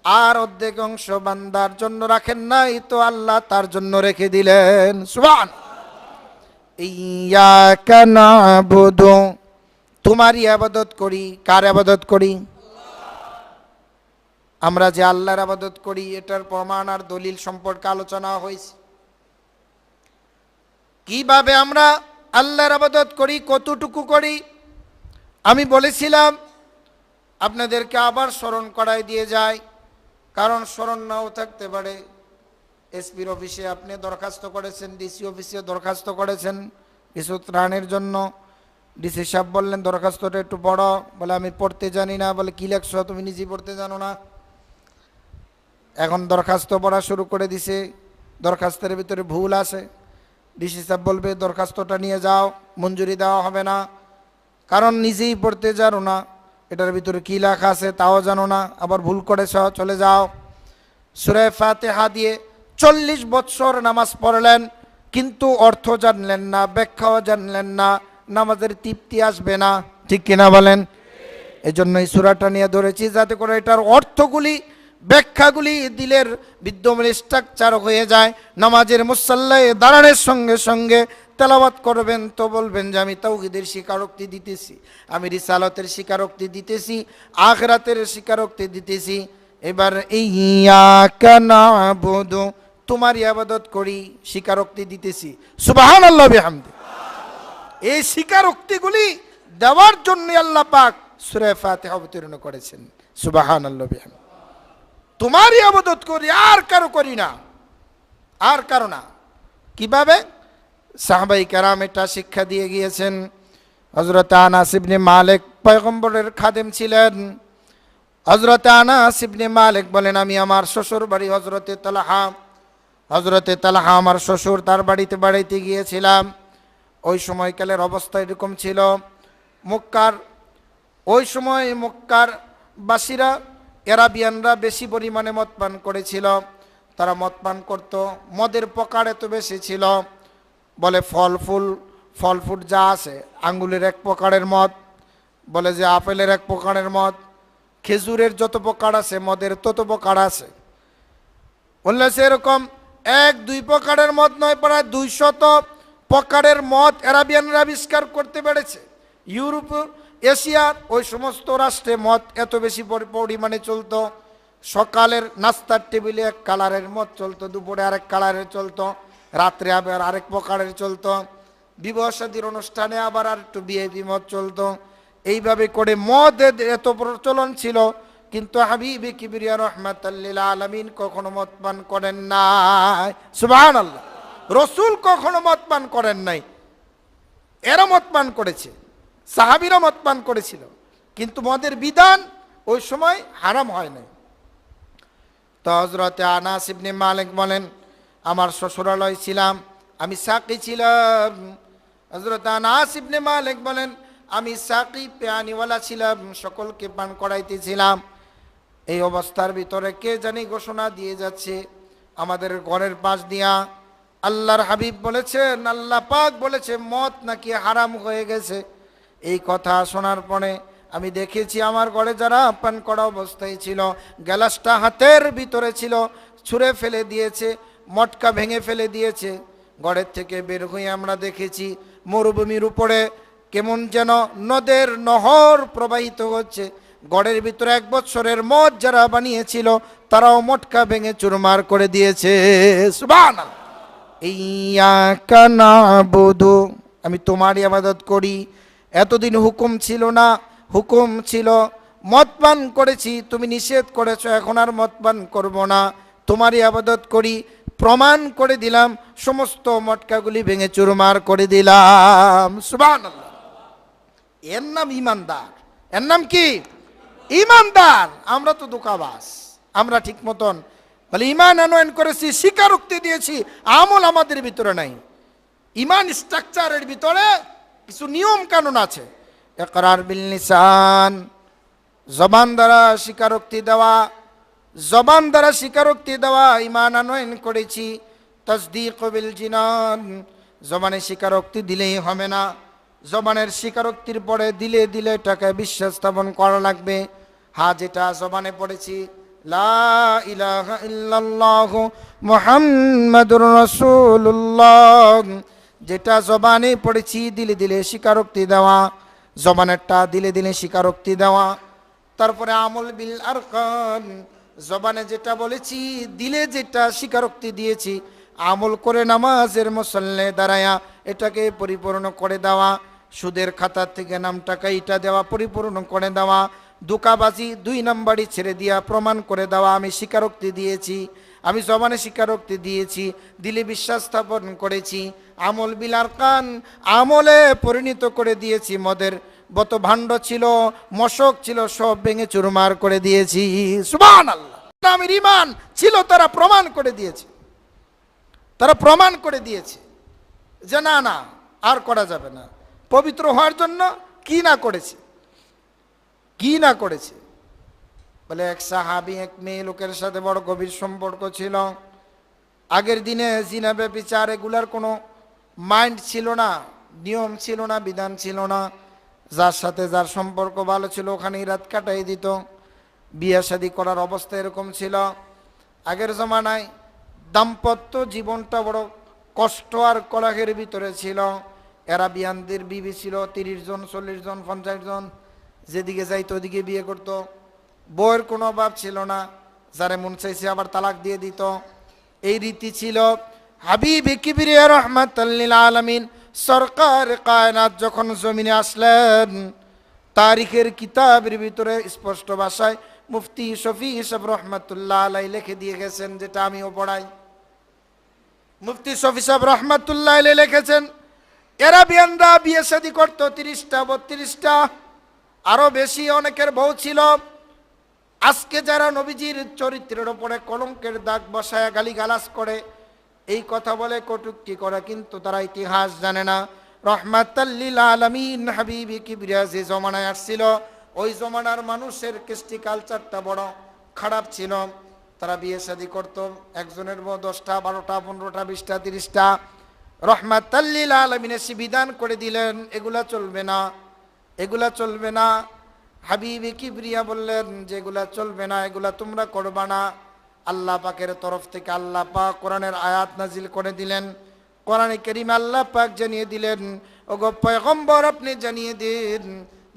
Speaker 1: আর অর্ধেক অংশ বান্দার জন্য রাখেন নাই, তো আল্লাহ তার জন্য রেখে দিলেন। সুবহান। ইয়্যাকা না'বুদু, তোমারই ইবাদত করি। কার ইবাদত করি? আমরা যে আল্লাহর ইবাদত করি এটার প্রমাণ আর দলিল সম্পর্কে আলোচনা হয়েছে। কিভাবে আমরা আল্লাহর ইবাদত করি, কতটুকু করি আমি বলেছিলাম, আপনাদেরকে আবার স্মরণ করাই দিয়ে যায়, কারণ স্মরণ নাও থাকতে পারে। এসপির অফিসে আপনি দরখাস্ত করেছেন, ডিসি অফিসে দরখাস্ত করেছেন কিছু ত্রাণের জন্য। ডিসি সাহেব বললেন দরখাস্তটা একটু পড়ো। বলে আমি পড়তে জানি না। বলে কি লেখছো, তুমি নিজেই পড়তে জানো না? এখন দরখাস্ত পড়া শুরু করে দিছে, দরখাস্তের ভিতরে ভুল আছে। ডিসি সাহেব বলবে দরখাস্তটা নিয়ে যাও, মঞ্জুরি দেওয়া হবে না, কারণ নিজেই পড়তে জানো না, এটার ভিতরে কি লেখা আছে তাও জানো না, আবার ভুল করেছ, চলে যাও। সূরা ফাতিহা দিয়ে 40 বছর নামাজ পড়লেন, কিন্তু অর্থ জানলেন না, ব্যাখ্যাও জানলেন না, নামাজের তৃপ্তি আসবে না। ঠিক কিনা বলেন? এই জন্য এই সূরাটা নিয়ে ধরেছি, যাতে করে এটার অর্থগুলি, ব্যাখ্যাগুলি দিলের বিদ্যমান স্ট্রাকচার হয়ে যায়। নামাজের মুসাল্লায় দাঁড়ানোর সঙ্গে সঙ্গে তেলাওয়াত করবেন তো বলবেন যে আমি তাওহীদের স্বীকারোক্তি দিতেছি, আমি রিসালাতের স্বীকারোক্তি দিতেছি, আখিরাতের স্বীকারোক্তি দিতেছি। এবার ইয়্যাকা না'বুদু, তোমার ইবাদত করি, স্বীকারোক্তি দিতেছি। সুবহানাল্লাহ বিহামদি। এই স্বীকারোক্তিগুলি দেওয়ার জন্য আল্লাহ পাক সূরা ফাতিহা অবতীর্ণ করেছেন। সুবহানাল্লাহ বিহামদি। তোমার ইবাদত করি, আর কারো করি না, আর কারো না। কিভাবে? সাহাবায়ে কেরাম এটা শিক্ষা দিয়ে গিয়েছেন। হযরত আনাস ইবনে মালিক পয়গম্বরের খাদেম ছিলেন। হযরত আনাস ইবনে মালিক বলেন আমি আমার শ্বশুর বাড়ি হযরতে তালহা আমার শ্বশুর, তার বাড়িতে বাড়িতে গিয়েছিলাম। ওই সময়কালের অবস্থা এরকম ছিল, ওই সময় মক্কার বাসীরা, এরাবিয়ানরা বেশি পরিমাণে মদ পান করেছিল। তারা মদ পান করত, মদের প্রকার এত বেশি ছিল, বলে ফল ফ্রুট যা আছে, আঙ্গুলের 1 প্রকারের মদ, বলে যে আপেলের 1 প্রকারের মদ, খেজুরের যত প্রকার আছে মদের তত প্রকার আছে। বললে সেরকম 1-2 প্রকারের মদ নয়, প্রায় 200 প্রকারের মদ এরাবিয়ানরা আবিষ্কার করতে পেরেছে।
Speaker 2: এশিয়ার ওই সমস্ত রাষ্ট্রে মদ এত বেশি পরিমাণে চলতো, সকালের নাস্তার টেবিলে এক কালারের মদ চলতো, দুপুরে আরেক কালারের চলতো, রাত্রে আবার আরেক প্রকারের চলতো, বিবাহ শাদীর অনুষ্ঠানে আবার আর একটু ভিআইপি মদ চলতো। এইভাবে করে মদের এত প্রচলন ছিল, কিন্তু হাবিবে কিবরিয়া রাহমাতাল লিল আলামিন কখনো মদ পান করেন নাই। সুবহানাল্লাহ। রসুল কখনো মদ পান করেন নাই। এরা মদ পান করেছে, সাহাবীরা মদ পান করেছিল, কিন্তু মদের বিধান ওই সময় হারাম হয় নাই। তো হযরতে আনাস ইবনে মালিক বলেন, আমার শ্বশুরালয় ছিলাম, আমি সাকি ছিলাম। হযরত আনাস ইবনে মালিক বলেন, আমি সাকি পেয়ানিওয়ালা ছিলাম, সকলকে পান করাইতেছিলাম। এই অবস্থার ভিতরে কে জানি ঘোষণা দিয়ে যাচ্ছে আমাদের ঘরের পাশ দিয়া, আল্লাহর হাবিব বলেছেন, আল্লাহ পাক বলেছে মদ নাকি হারাম হয়ে গেছে। এই কথা শোনার পরে আমি দেখেছি আমার ঘরে যারা পান করা অবস্থায় ছিল, গ্লাসটা হাতের ভিতরে ছিল, ছুঁড়ে ফেলে দিয়েছে, মটকা ভেঙে ফেলে দিয়েছে। ঘরের থেকে বের হয়ে আমরা দেখেছি মরুভূমির উপরে কেমন যেন নদের নহর প্রবাহিত হচ্ছে। গড়ের ভিতরে 1 বছরের মদ যারা বানিয়েছিল তারাও মটকা ভেঙে চুরমার করে দিয়েছে। সুবহানাল্লাহ। ইয়াকা নাবুদু, আমি তোমারই ইবাদত করি। এতদিন হুকুম ছিল না, হুকুম ছিল মদ পান করেছি, তুমি নিষেধ করেছো, এখন আর মদ পান করব না, তোমারই ইবাদত করি। প্রমাণ করে দিলাম, সমস্ত মটকাগুলি ভেঙে চুরমার করে দিলাম। সুবহানাল্লাহ। এর নাম ইমানদার। এর নাম কি? ইমানদার। আমরা তো ধোঁকাবাজ, আমরা ঠিক মতন বলে ইমান আনয়ন করেছি, স্বীকারোক্তি দিয়েছি, আমল আমাদের ভিতরে নাই। ইমান স্ট্রাকচারের ভিতরে কিছু নিয়ম কানুন আছে। ইকরার বিল লিসান, জবান দ্বারা স্বীকারোক্তি দেওয়া, জবান দ্বারা স্বীকারোক্তি দেওয়া ইমান আনয়ন করেছি। তাসদীক বিল জিনান, জবানে স্বীকারোক্তি দিলেই হবে না, জবানের স্বীকারোক্তির পরে দিলে দিলে টাকায় বিশ্বাস স্থাপন করা লাগবে। হ্যাঁ, যেটা জবানে পড়েছি লা ইলাহা ইল্লাল্লাহ মুহাম্মাদুর রাসূলুল্লাহ, যেটা জবানে পড়েছি দিলে দিলে স্বীকারোক্তি দেওয়া, জবানেরটা দিলে দিলে স্বীকারোক্তি দেওয়া। তারপরে আমল বিল আরকান, জবানে যেটা বলেছি দিলে যেটা স্বীকারোক্তি দিয়েছি, আমল করে নামাজের মুসল্লে দাঁড়ায়া এটাকে পরিপূর্ণ করে দেওয়া। সুদের খাতার থেকে নামটা কাইটা দেওয়া, পরিপূর্ণ করে দেওয়া। ধোঁকাবাজি 2 নাম্বারই ছেড়ে দিয়া প্রমাণ করে দেওয়া আমি স্বীকারোক্তি দিয়েছি, আমি জবানে স্বীকারোক্তি দিয়েছি, দিলে বিশ্বাস স্থাপন করেছি। আমল বিল আরকান, আমলে পরিণত করে দিয়েছি। মদের যত ভাণ্ড ছিল, মশক ছিল, সব ভেঙে চুরমার করে দিয়েছি। সুবহানাল্লাহ। আমির ঈমান ছিল, তারা প্রমাণ করে দিয়েছে, তারা প্রমাণ করে দিয়েছে যে না না আর করা যাবে না। পবিত্র হওয়ার জন্য কি না করেছে, কি না করেছে। বলে এক সাহাবী এক মেয়ে লোকের সাথে বড় গভীর সম্পর্ক ছিল। আগের দিনে জিনা ব্যভিচার এগুলার কোনো মাইন্ড ছিল না, নিয়ম ছিল না, বিধান ছিল না। যার সাথে যার সম্পর্ক ভালো ছিল ওখানেই রাত কাটাই দিত। বিয়ে শাদী করার অবস্থা এরকম ছিল। আগের জমানায় দাম্পত্য জীবনটা বড় কষ্ট আর কলহের ভিতরে ছিল। এরা বিয়ানদের বিবি ছিল 30 জন, 40 জন, 50 জন, যেদিকে যাইতো ওদিকে বিয়ে করতো। বউয়ের কোনো অভাব ছিল না, যারে মন চাইছে আবার তালাক দিয়ে দিত। এই রীতি ছিল। হাবিবে কিবরিয়া রাহমাতাল লিল আলামিন সরকার কায়নাত যখন জমিনে আসলেন, তারিখের কিতাবের ভিতরে স্পষ্ট ভাষায় মুফতি শফি সাহেব রহমাতুল্লাহ আলাইহি লিখে দিয়ে গেছেন, যেটা আমিও পড়াই। মুফতি শফি সাহেব রহমাতুল্লাহ আলাইহি লিখেছেন, এরা বিয়ানরা বিয়ে শাদী করতো 30টা 32টা, আরো বেশি অনেকের বউ ছিল। আজকে যারা নবীজির চরিত্রের ওপরে কলঙ্কের দাগ বসায় গালিগালাজ করে, এই কথা বলে, কটূক্তি করে, কিন্তু তারা ইতিহাস জানে না। রহমাতাল লিল আলামিন হাবিবে কিবরিয়া যে জমানায় আসছিল, ওই জমানার মানুষের কৃষ্টি কালচারটা বড় খারাপ ছিল। তারা বিয়ে শাদী করতো, একজনের বউ 10টা 12টা 15টা 20টা 30টা। রহমাতাল লিল আলামিন এসে বিধান করে দিলেন, এগুলা চলবে না, এগুলা চলবে না। হাবিবে কিবরিয়া বললেন যে এগুলা চলবে না, এগুলা তোমরা করবা না। আল্লাহ পাকের তরফ থেকে আল্লাহ পাক কোরআনের আয়াত নাজিল করে দিলেন। কোরআনে কারীমে আল্লাহ পাক জানিয়ে দিলেন, ওগো পয়গম্বর আপনি জানিয়ে দিন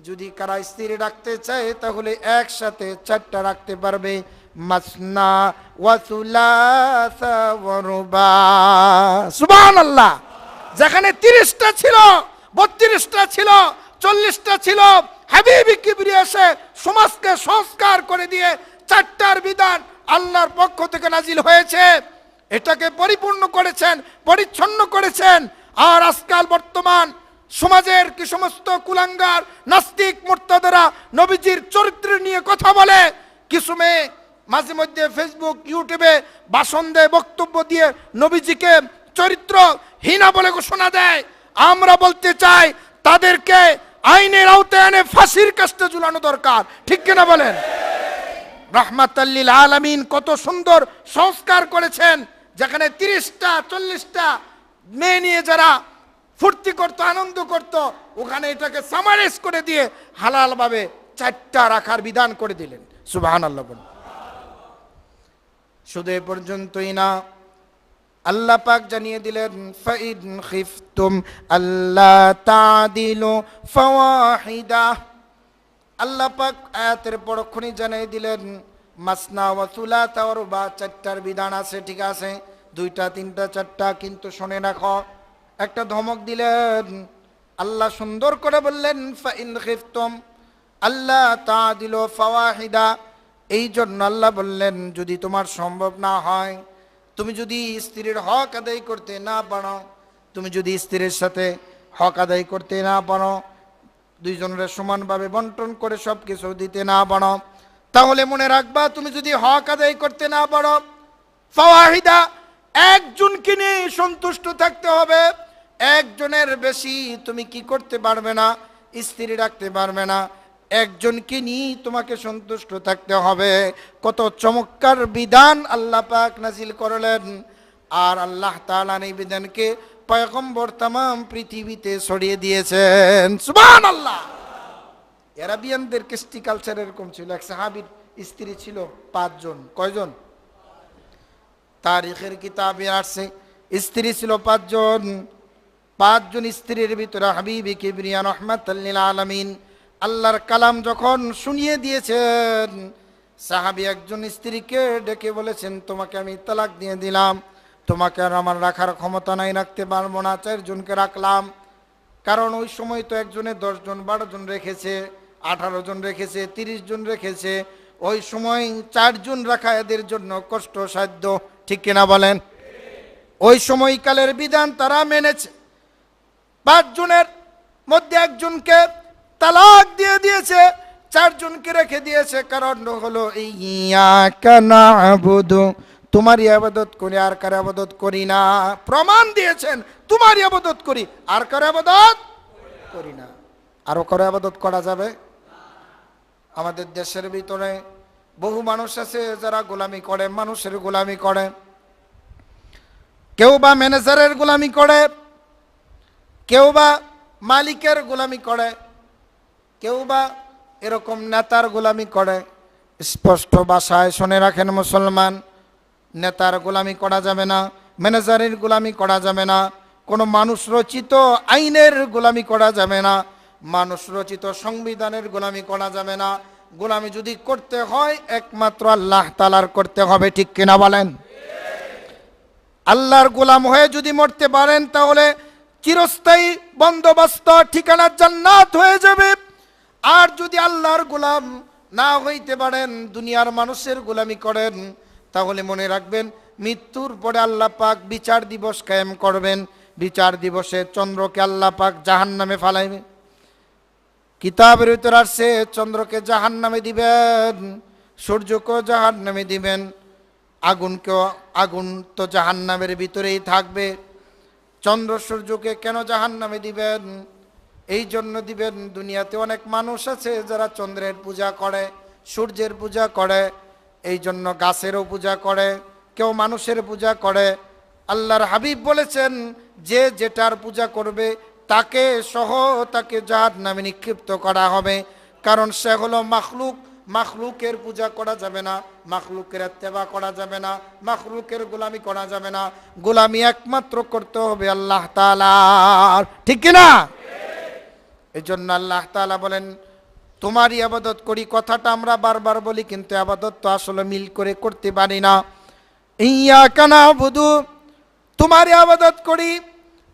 Speaker 2: যদি কারা স্ত্রী রাখতে চায় তাহলে একসাথে 4টা রাখতে পারবে, মাসনা ওয়া সুলাসা ওয়া রুবা।
Speaker 1: সুবহানাল্লাহ। যেখানে 30টা ছিল, 32টা ছিল, 40টা ছিল, হাবিবি কিবরিয়া এসে সমাজকে সংস্কার করে দিয়ে 4টার বিধান আল্লাহর পক্ষ থেকে নাজিল হয়েছে, এটাকে পরিপূর্ণ করেছেন, পরিচ্ছন্ন করেছেন। আর আজকাল বর্তমান সমাজের কি সমস্ত কুলাঙ্গার নাস্তিক মুরতাদরা নবীজির চরিত্র নিয়ে কথা বলে, কিছু মেয়ে মাঝে মধ্যে ফেসবুক ইউটিউবে ভাষণ দেয়, বক্তব্য দিয়ে নবীজিকে চরিত্রহীনা বলে ঘোষণা দেয়। আমরা বলতে চাই তাদেরকে আইনের আওতায় এনে ফাঁসির কাস্টে ঝুলানো দরকার, ঠিক কিনা বলেন? রাহমাতাল্লিল আলামিন কত সুন্দর সংস্কার করেছেন, যেখানে 30টা 40টা মেয়ে নিয়ে যারা ফুর্তি করত, আনন্দ করত, ওখানে এটাকে সামারাইজ করে দিয়ে হালালভাবে 4টা রাখার বিধান করে দিলেন। সুবহানাল্লাহ বলুন। শুধু এ পর্যন্তই না, আল্লাহ পাক জানিয়ে দিলেন ফাইন খিফতুম আল্লাহ তাদিলু ফাওয়াহিদা। আল্লাহ পাক আয়াতের পরক্ষণে জানিয়ে দিলেন মাসনা ওয়া সুলাসা ওয়া রুবা, 4টার বিধান আছে, ঠিক আছে, 2টা 3টা 4টা, কিন্তু শুনে রাখো, একটা ধমক দিলেন। আল্লাহ সুন্দর করে বললেন ফাইন খিফতুম আল্লাহ তাদিলু ফাওয়াহিদা। এই জন্য আল্লাহ বললেন যদি তোমার সম্ভব না হয়, তুমি যদি স্ত্রীর হক আদায় করতে না পারো, তুমি যদি স্ত্রীর সাথে হক আদায় করতে না পারো, দুইজনের সমানভাবে বন্টন করে সব কিছু দিতে না পারো, তাহলে মনে রাখবা তুমি যদি হক আদায় করতে না পারো, ফাওয়াহিদা, একজনকে নিয়ে সন্তুষ্ট থাকতে হবে। একজনের বেশি তুমি কি করতে পারবে না, স্ত্রী রাখতে পারবে না, একজনকে নিয়ে তোমাকে সন্তুষ্ট থাকতে হবে। কত চমৎকার বিধান আল্লাহ পাক নাজিল করলেন। আর আল্লাহ তাআলা এই বিধানকে পয়গম্বর তাম পৃথিবীতে ছড়িয়ে দিয়েছেন। সুবহানাল্লাহ। আরবিয়ানদের কৃষ্টি কালচার এরকম ছিল, এক সাহাবীর স্ত্রী ছিল 5 জন। কয়জন? তারিখের কিতাবে আসছে স্ত্রী ছিল 5 জন। 5 জন স্ত্রীর ভিতরে হাবিবি কিবরিয়া রাহমাতাল লিল আলামিন আল্লাহর কালাম যখন শুনিয়ে দিয়েছেন, সাহাবী একজন স্ত্রীকে ডেকে বলেছেন তোমাকে আমি তালাক দিয়ে দিলাম, তোমাকে আর আমার রাখার ক্ষমতা নাই, রাখতে পারবো না, 4 জনকে রাখলাম। কারণ ওই সময় তো একজনে 10 জন 12 জন রেখেছে, 18 জন রেখেছে, 30 জন রেখেছে। ওই সময় 4 জন রাখা এদের জন্য কষ্টসাধ্য, ঠিক কিনা বলেন? ওই সময়কালের বিধান তারা মেনেছে। 5 জনের মধ্যে একজনকে তালাক দিয়ে দিয়েছে, 4 জনকে রেখে দিয়েছে। কারণ হলো ইয়াকা না'বুদু, তোমারই ইবাদত করি, আর কার ইবাদত করি না। প্রমাণ দিয়েছেন তোমারই ইবাদত করি, আর কার ইবাদত করি না। আরো কারো ইবাদত করা যাবে? আমাদের দেশের ভিতরে বহু মানুষ আছে যারা গোলামি করে, মানুষের গোলামি করে। কেউ বা ম্যানেজারের গোলামি করে, কেউ বা মালিকের গোলামি করে, কেউ বা এরকম নেতার গোলামি করে। স্পষ্ট ভাষায় শুনে রাখেন মুসলমান, নেতার গোলামি করা যাবে না, ম্যানেজারের গোলামি করা যাবে না, কোনো মানুষ রচিত আইনের গোলামি করা যাবে না, মানুষ রচিত সংবিধানের গোলামি করা যাবে না। গোলামি যদি করতে হয় একমাত্র আল্লাহ তাআলার করতে হবে, ঠিক কিনা বলেন? আল্লাহর গোলাম হয়ে যদি মরতে পারেন তাহলে চিরস্থায়ী বন্দোবস্ত ঠিকানা জান্নাত হয়ে যাবে। আর যদি আল্লাহর গোলাম না হইতে পারেন, দুনিয়ার মানুষের গোলামি করেন, তাহলে মনে রাখবেন মৃত্যুর পরে আল্লাহ পাক বিচার দিবস কায়েম করবেন। বিচার দিবসে চন্দ্রকে আল্লাহ পাক জাহান্নামে ফালাইবেন। কিতাবের ভিতর আসছে চন্দ্রকে জাহান্নামে দিবেন, সূর্যকেও জাহান্নামে দিবেন, আগুনকেও, আগুন তো জাহান্নামের ভিতরেই থাকবে। চন্দ্র সূর্যকে কেন জাহান্নামে দিবেন? এই জন্য দিবেন, দুনিয়াতে অনেক মানুষ আছে যারা চন্দ্রের পূজা করে, সূর্যের পূজা করে, এই জন্য গাছেরও পূজা করে, কেউ মানুষের পূজা করে। আল্লাহর হাবিব বলেছেন যে যেটার পূজা করবে তাকে সহ তাকে জাহান্নামে নিক্ষিপ্ত করা হবে। কারণ সে হলো মাখলুক, মাখলুকের পূজা করা যাবে না, মাখলুকের ইত্তেবা করা যাবে না, মাখলুকের গোলামি করা যাবে না। গোলামি একমাত্র করতে হবে আল্লাহ তাআলার, ঠিক কি না? এই জন্য আল্লাহ তাআলা বলেন
Speaker 2: তোমারই আবাদত করি কথাটা আমরা বারবার বলি, কিন্তু আবাদত তো আসলে মিল করে করতে পারি না। ইয়াকা নাবুদু, তোমারই আবাদত করি,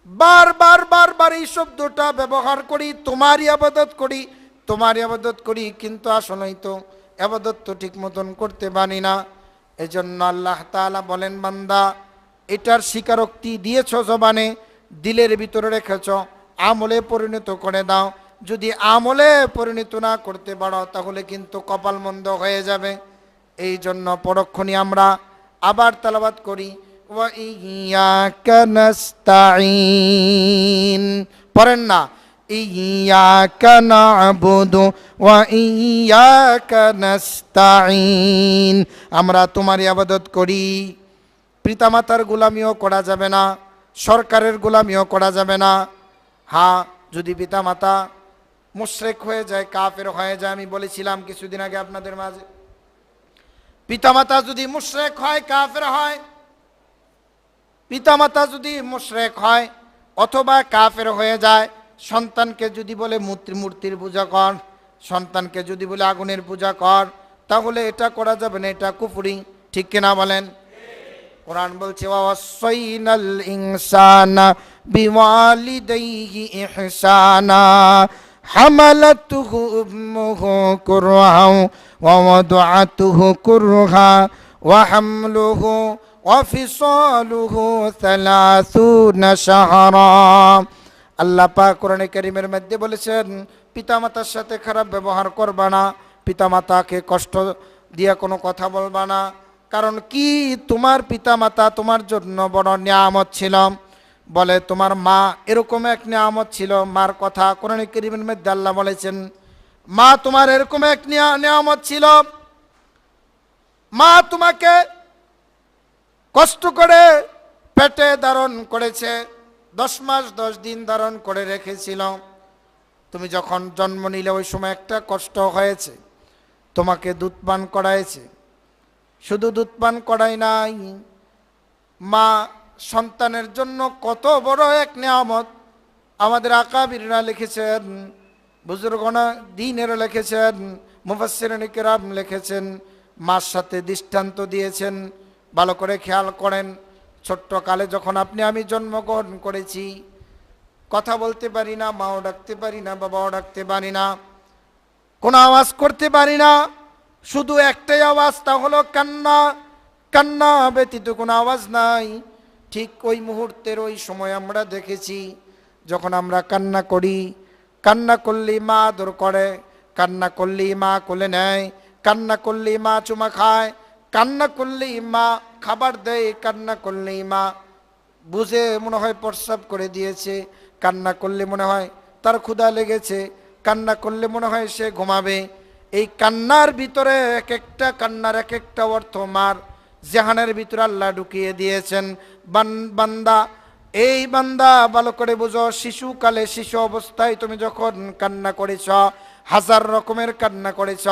Speaker 2: বারবার বারবার এই শব্দটা ব্যবহার করি, তোমারই আবাদত করি, তোমারই আবাদত করি, কিন্তু আসলেই তো আবাদত তো ঠিক মতন করতে পারি না। এজন্য আল্লাহ তাআলা বলেন, বান্দা এটার স্বীকারোক্তি দিয়েছ জবানে, দিলের ভিতরে রেখেছ, আমলে পরিণত করে দাও। যদি আমলে পরিণত না করতে পারো তাহলে কিন্তু কপাল মন্দ হয়ে যাবে। এই জন্য পরক্ষণে আমরা আবার তেলাওয়াত করি, ওয়া ইয়াকা নাস্তাঈন, পড়েন না, ইয়াকা না'বুদু ওয়া ইয়াকা নাস্তাঈন, আমরা তোমারই ইবাদত করি। পিতামাতার গোলামিও করা যাবে না, সরকারের গোলামিও করা যাবে না। হ্যাঁ, যদি পিতামাতা মুশরিক হয়ে যায়, কাফের হয়ে যায়, আমি বলেছিলাম কিছুদিন আগে আপনাদের মাঝে, পিতামাতা যদি মুশরিক হয়, কাফের হয়, পিতামাতা যদি মুশরিক হয় অথবা কাফের হয়ে যায়, সন্তানকে যদি বলে মূর্তির পূজা কর, সন্তানকে যদি বলে আগুনের পূজা কর, তাহলে এটা করা যাবে না, এটা কুফরি। ঠিক কিনা বলেন? কোরআন বলছে, ওয়াসাইনাল ইনসানা বিওয়ালিদাইহি ইহসানা হামালাতুহু উম্মুহু কুরহা ওয়া ওয়াদাআতুহু কুরহা ওয়া হামলুহু ওয়া ফিসালুহু 30 শাহরা। আল্লাহ পাক কোরআনে কারীমের মধ্যে বলেছেন, পিতামাতার সাথে খারাপ ব্যবহার করবা না, পিতামাতাকে কষ্ট দিয়া কোনো কথা বলবা না। কারণ কি, তোমার পিতামাতা তোমার জন্য বড় নিয়ামত ছিল। বলে তোমার মা এরকম এক নিয়ামত ছিল, মার কথা কোরআনে কারীমের মধ্যে আল্লাহ বলেছেন, মা তোমার এরকম এক নিয়ামত ছিল, মা তোমাকে কষ্ট করে পেটে ধারণ করেছে, 10 মাস 10 দিন ধারণ করে রেখেছিল। তুমি যখন জন্ম নিলে ওই সময় একটা কষ্ট হয়েছে, তোমাকে দুধ পান করাইছে। শুধু দুধ পান করাই নাই, মা সন্তানের জন্য কত বড় এক নিয়ামত। আমাদের আকাবিররা লিখেছেন, বুজুর্গনা দ্বীনের লিখেছেন, মুফাসসিরিন কিরাম লিখেছেন, মার সাথে দৃষ্টান্ত দিয়েছেন। ভালো করে খেয়াল করেন, ছোট্ট কালে যখন আপনি আমি জন্মগ্রহণ করেছি, কথা বলতে পারি না, মাও ডাকতে পারি না, বাবাও ডাকতে পারি না, কোনো আওয়াজ করতে পারি না, শুধু একটাই আওয়াজ, তা হলো কান্না। কান্না ব্যতীত কোনো আওয়াজ নাই। ঠিক ওই মুহূর্তের ওই সময় আমরা দেখেছি, যখন আমরা কান্না করি, কান্না করলেই মা আদর করে, কান্না করলেই মা কোলে নেয়, কান্না করলেই মা চুমা খায়, কান্না করলেই মা খাবার দেয়, কান্না করলেই মা বুঝে মনে হয় প্রস্রাব করে দিয়েছে, কান্না করলে মনে হয় তার ক্ষুধা লেগেছে, কান্না করলে মনে হয় সে ঘুমাবে। এই কান্নার ভিতরে এক একটা কান্নার এক একটা অর্থ মার জাহানের ভিতরে আল্লাহ ঢুকিয়ে দিয়েছেন। বান্দা, এই বান্দা ভালো করে বুঝো, শিশুকালে শিশু অবস্থায় তুমি যখন কান্না করেছ, 1000 রকমের কান্না করেছ,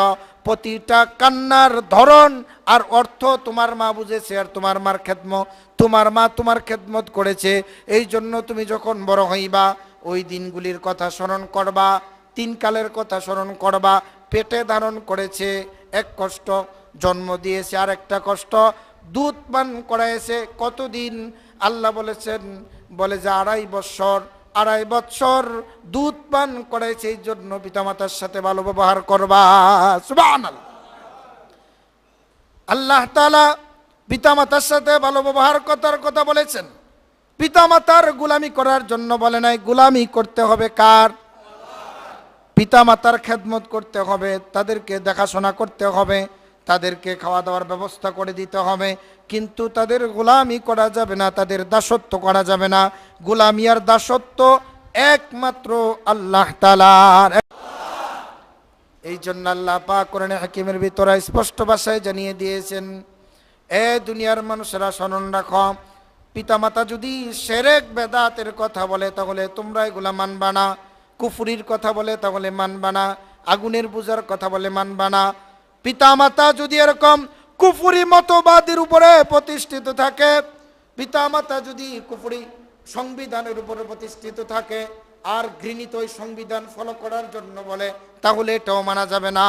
Speaker 2: প্রতিটা কান্নার ধরন আর অর্থ তোমার মা বুঝেছে, আর তোমার মার খেদমত, তোমার মা তোমার খেদমত করেছে। এই জন্য তুমি যখন বড় হইবা, ওই দিনগুলির কথা স্মরণ করবা, 3 কালের কথা স্মরণ করবা। পেটে ধারণ করেছে এক কষ্ট, জন্ম দিয়েছে আর একটা কষ্ট, দুধ পান করাইছে কতদিন? আল্লাহ বলেছেন, বলে যে 2.5 বছর দুধ পান করাইছে। এই জন্য পিতামাতার সাথে ভালো ব্যবহার করবা। সুবহানাল্লাহ। আল্লাহ তাআলা পিতামাতার সাথে ভালো ব্যবহার করার কথা বলেছেন, পিতামাতার গোলামি করার জন্য বলে নাই। গোলামি করতে হবে কার? পিতামাতার খেদমত করতে হবে, তাদেরকে দেখাশোনা করতে হবে, তাদেরকে খাওয়া দাওয়ার ব্যবস্থা করে দিতে হবে, কিন্তু তাদের গোলামি করা যাবে না, তাদের দাসত্ব করা যাবে না। গোলামি আর দাসত্ব একমাত্র আল্লাহ তাআলার। এই জন্য আল্লাহ পাক কোরআনে হাকিমের ভিতরে স্পষ্ট ভাষায় জানিয়ে দিয়েছেন, এ দুনিয়ার মানুষেরা স্মরণ রাখো, পিতামাতা যদি শিরক বেদাতের কথা বলে তাহলে তোমরা এগুলা মানবা না, কুফরির কথা বলে তাহলে মানবা না, আগুনের পূজার কথা বলে মানবা না। পিতামাতা যদি এরকম কুফরি মতবাদের উপরে প্রতিষ্ঠিত থাকে, পিতামাতা যদি কুফরি সংবিধানের উপরে প্রতিষ্ঠিত থাকে, আর ঘৃণিত ওই সংবিধান ফলো করার জন্য বলে, তাহলে এটাও মানা যাবে না।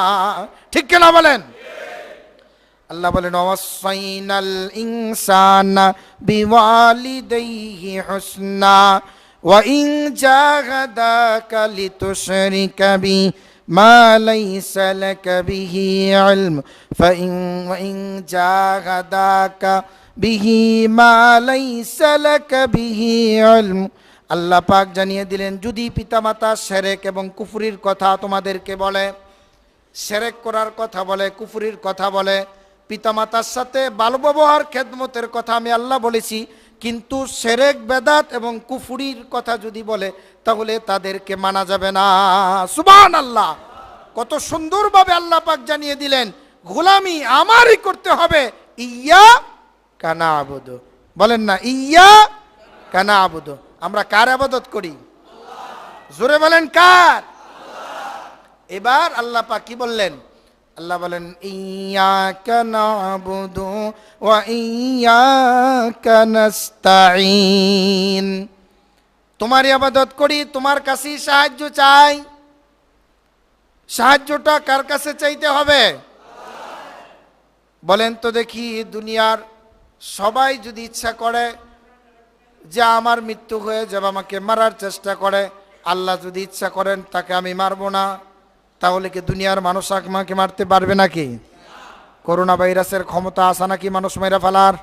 Speaker 2: ঠিক কিনা বলেন? আল্লাহ বলেন ওয়াসাইনাল ইনসানা বিওয়ালিদাইহি হুসনা ওয়া ইন জাহাদাকা লিতুশরিকা বি মা লাইসা লাকা বিহি ইলম ওয়া ইন জাহাদাকা বিহি মা লাইসা লাকা বিহি ইলম। আল্লাহ পাক জানিয়ে দিলেন, যদি পিতামাতা শিরক এবং কুফরির কথা তোমাদেরকে বলে, শিরক করার কথা বলে, কুফরির কথা বলে, পিতামাতার সাথে ভালো ব্যবহার খেদমতের কথা আমি আল্লাহ বলেছি, কিন্তু শিরক বেদাত এবং কুফরির কথা যদি বলে তাহলে তাদেরকে মানা যাবে না। সুবহানাল্লাহ! কত সুন্দরভাবে আল্লাহ পাক জানিয়ে দিলেন, গোলামি আমারই করতে হবে। ইয়া কানা আবুদু, বলেন না ইয়া কানা আবুদু। আমরা কার ইবাদত করি? জোরে বলেন কার? এবার আল্লাহ পাক কি বললেন? আল্লাহ বলেন ইয়াকা না'বুদু ওয়া ইয়াকা নাস্তাঈন। তোমার ইবাদত করি, তোমার কাছেই সাহায্য চাই। সাহায্যটা কার কাছে চাইতে হবে? বলেন তো দেখি, দুনিয়ার সবাই যদি ইচ্ছা করে যে আমার মৃত্যু হয়ে যাবে, আমাকে মারার চেষ্টা করে, আল্লাহ যদি ইচ্ছা করেন তাকে আমি মারবো না, তাহলে কি দুনিয়ার মানুষ আমাকে মারতে পারবে নাকি? করোনা ভাইরাসের ক্ষমতা আছে নাকি মানুষ মেরে ফেলার?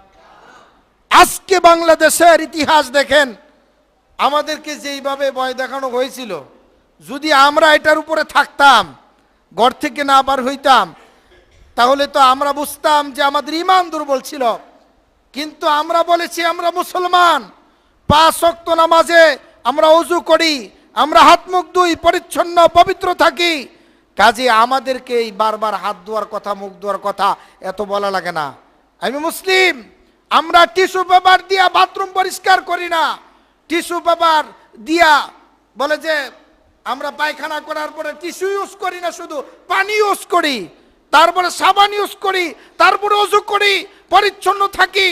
Speaker 2: আজকে বাংলাদেশের ইতিহাস দেখেন, আমাদেরকে যেইভাবে ভয় দেখানো হয়েছিল, যদি আমরা এটার উপরে থাকতাম, ঘর থেকে না বার হইতাম, তাহলে তো আমরা বুঝতাম যে আমাদের ঈমান দুর্বল ছিল। কিন্তু আমরা বলেছি আমরা মুসলমান, 5 ওয়াক্ত নামাজে আমরা ওযু করি, আমরা হাত মুখ ধুই, পরিচ্ছন্ন পবিত্র থাকি, কাজে আমাদেরকে এই বারবার হাত ধোয়ার কথা, মুখ ধোয়ার কথা এত বলা লাগে না। আমি মুসলিম, আমরা টিস্যু পেপার দিয়া বাথরুম পরিষ্কার করি না, টিস্যু পেপার দিয়া বলে যে আমরা পায়খানা করার পরে টিস্যু ইউজ করি না, শুধু পানি ইউজ করি, তারপরে সাবান ইউজ করি, তারপরে ওযু করি, পরিচ্ছন্ন থাকি।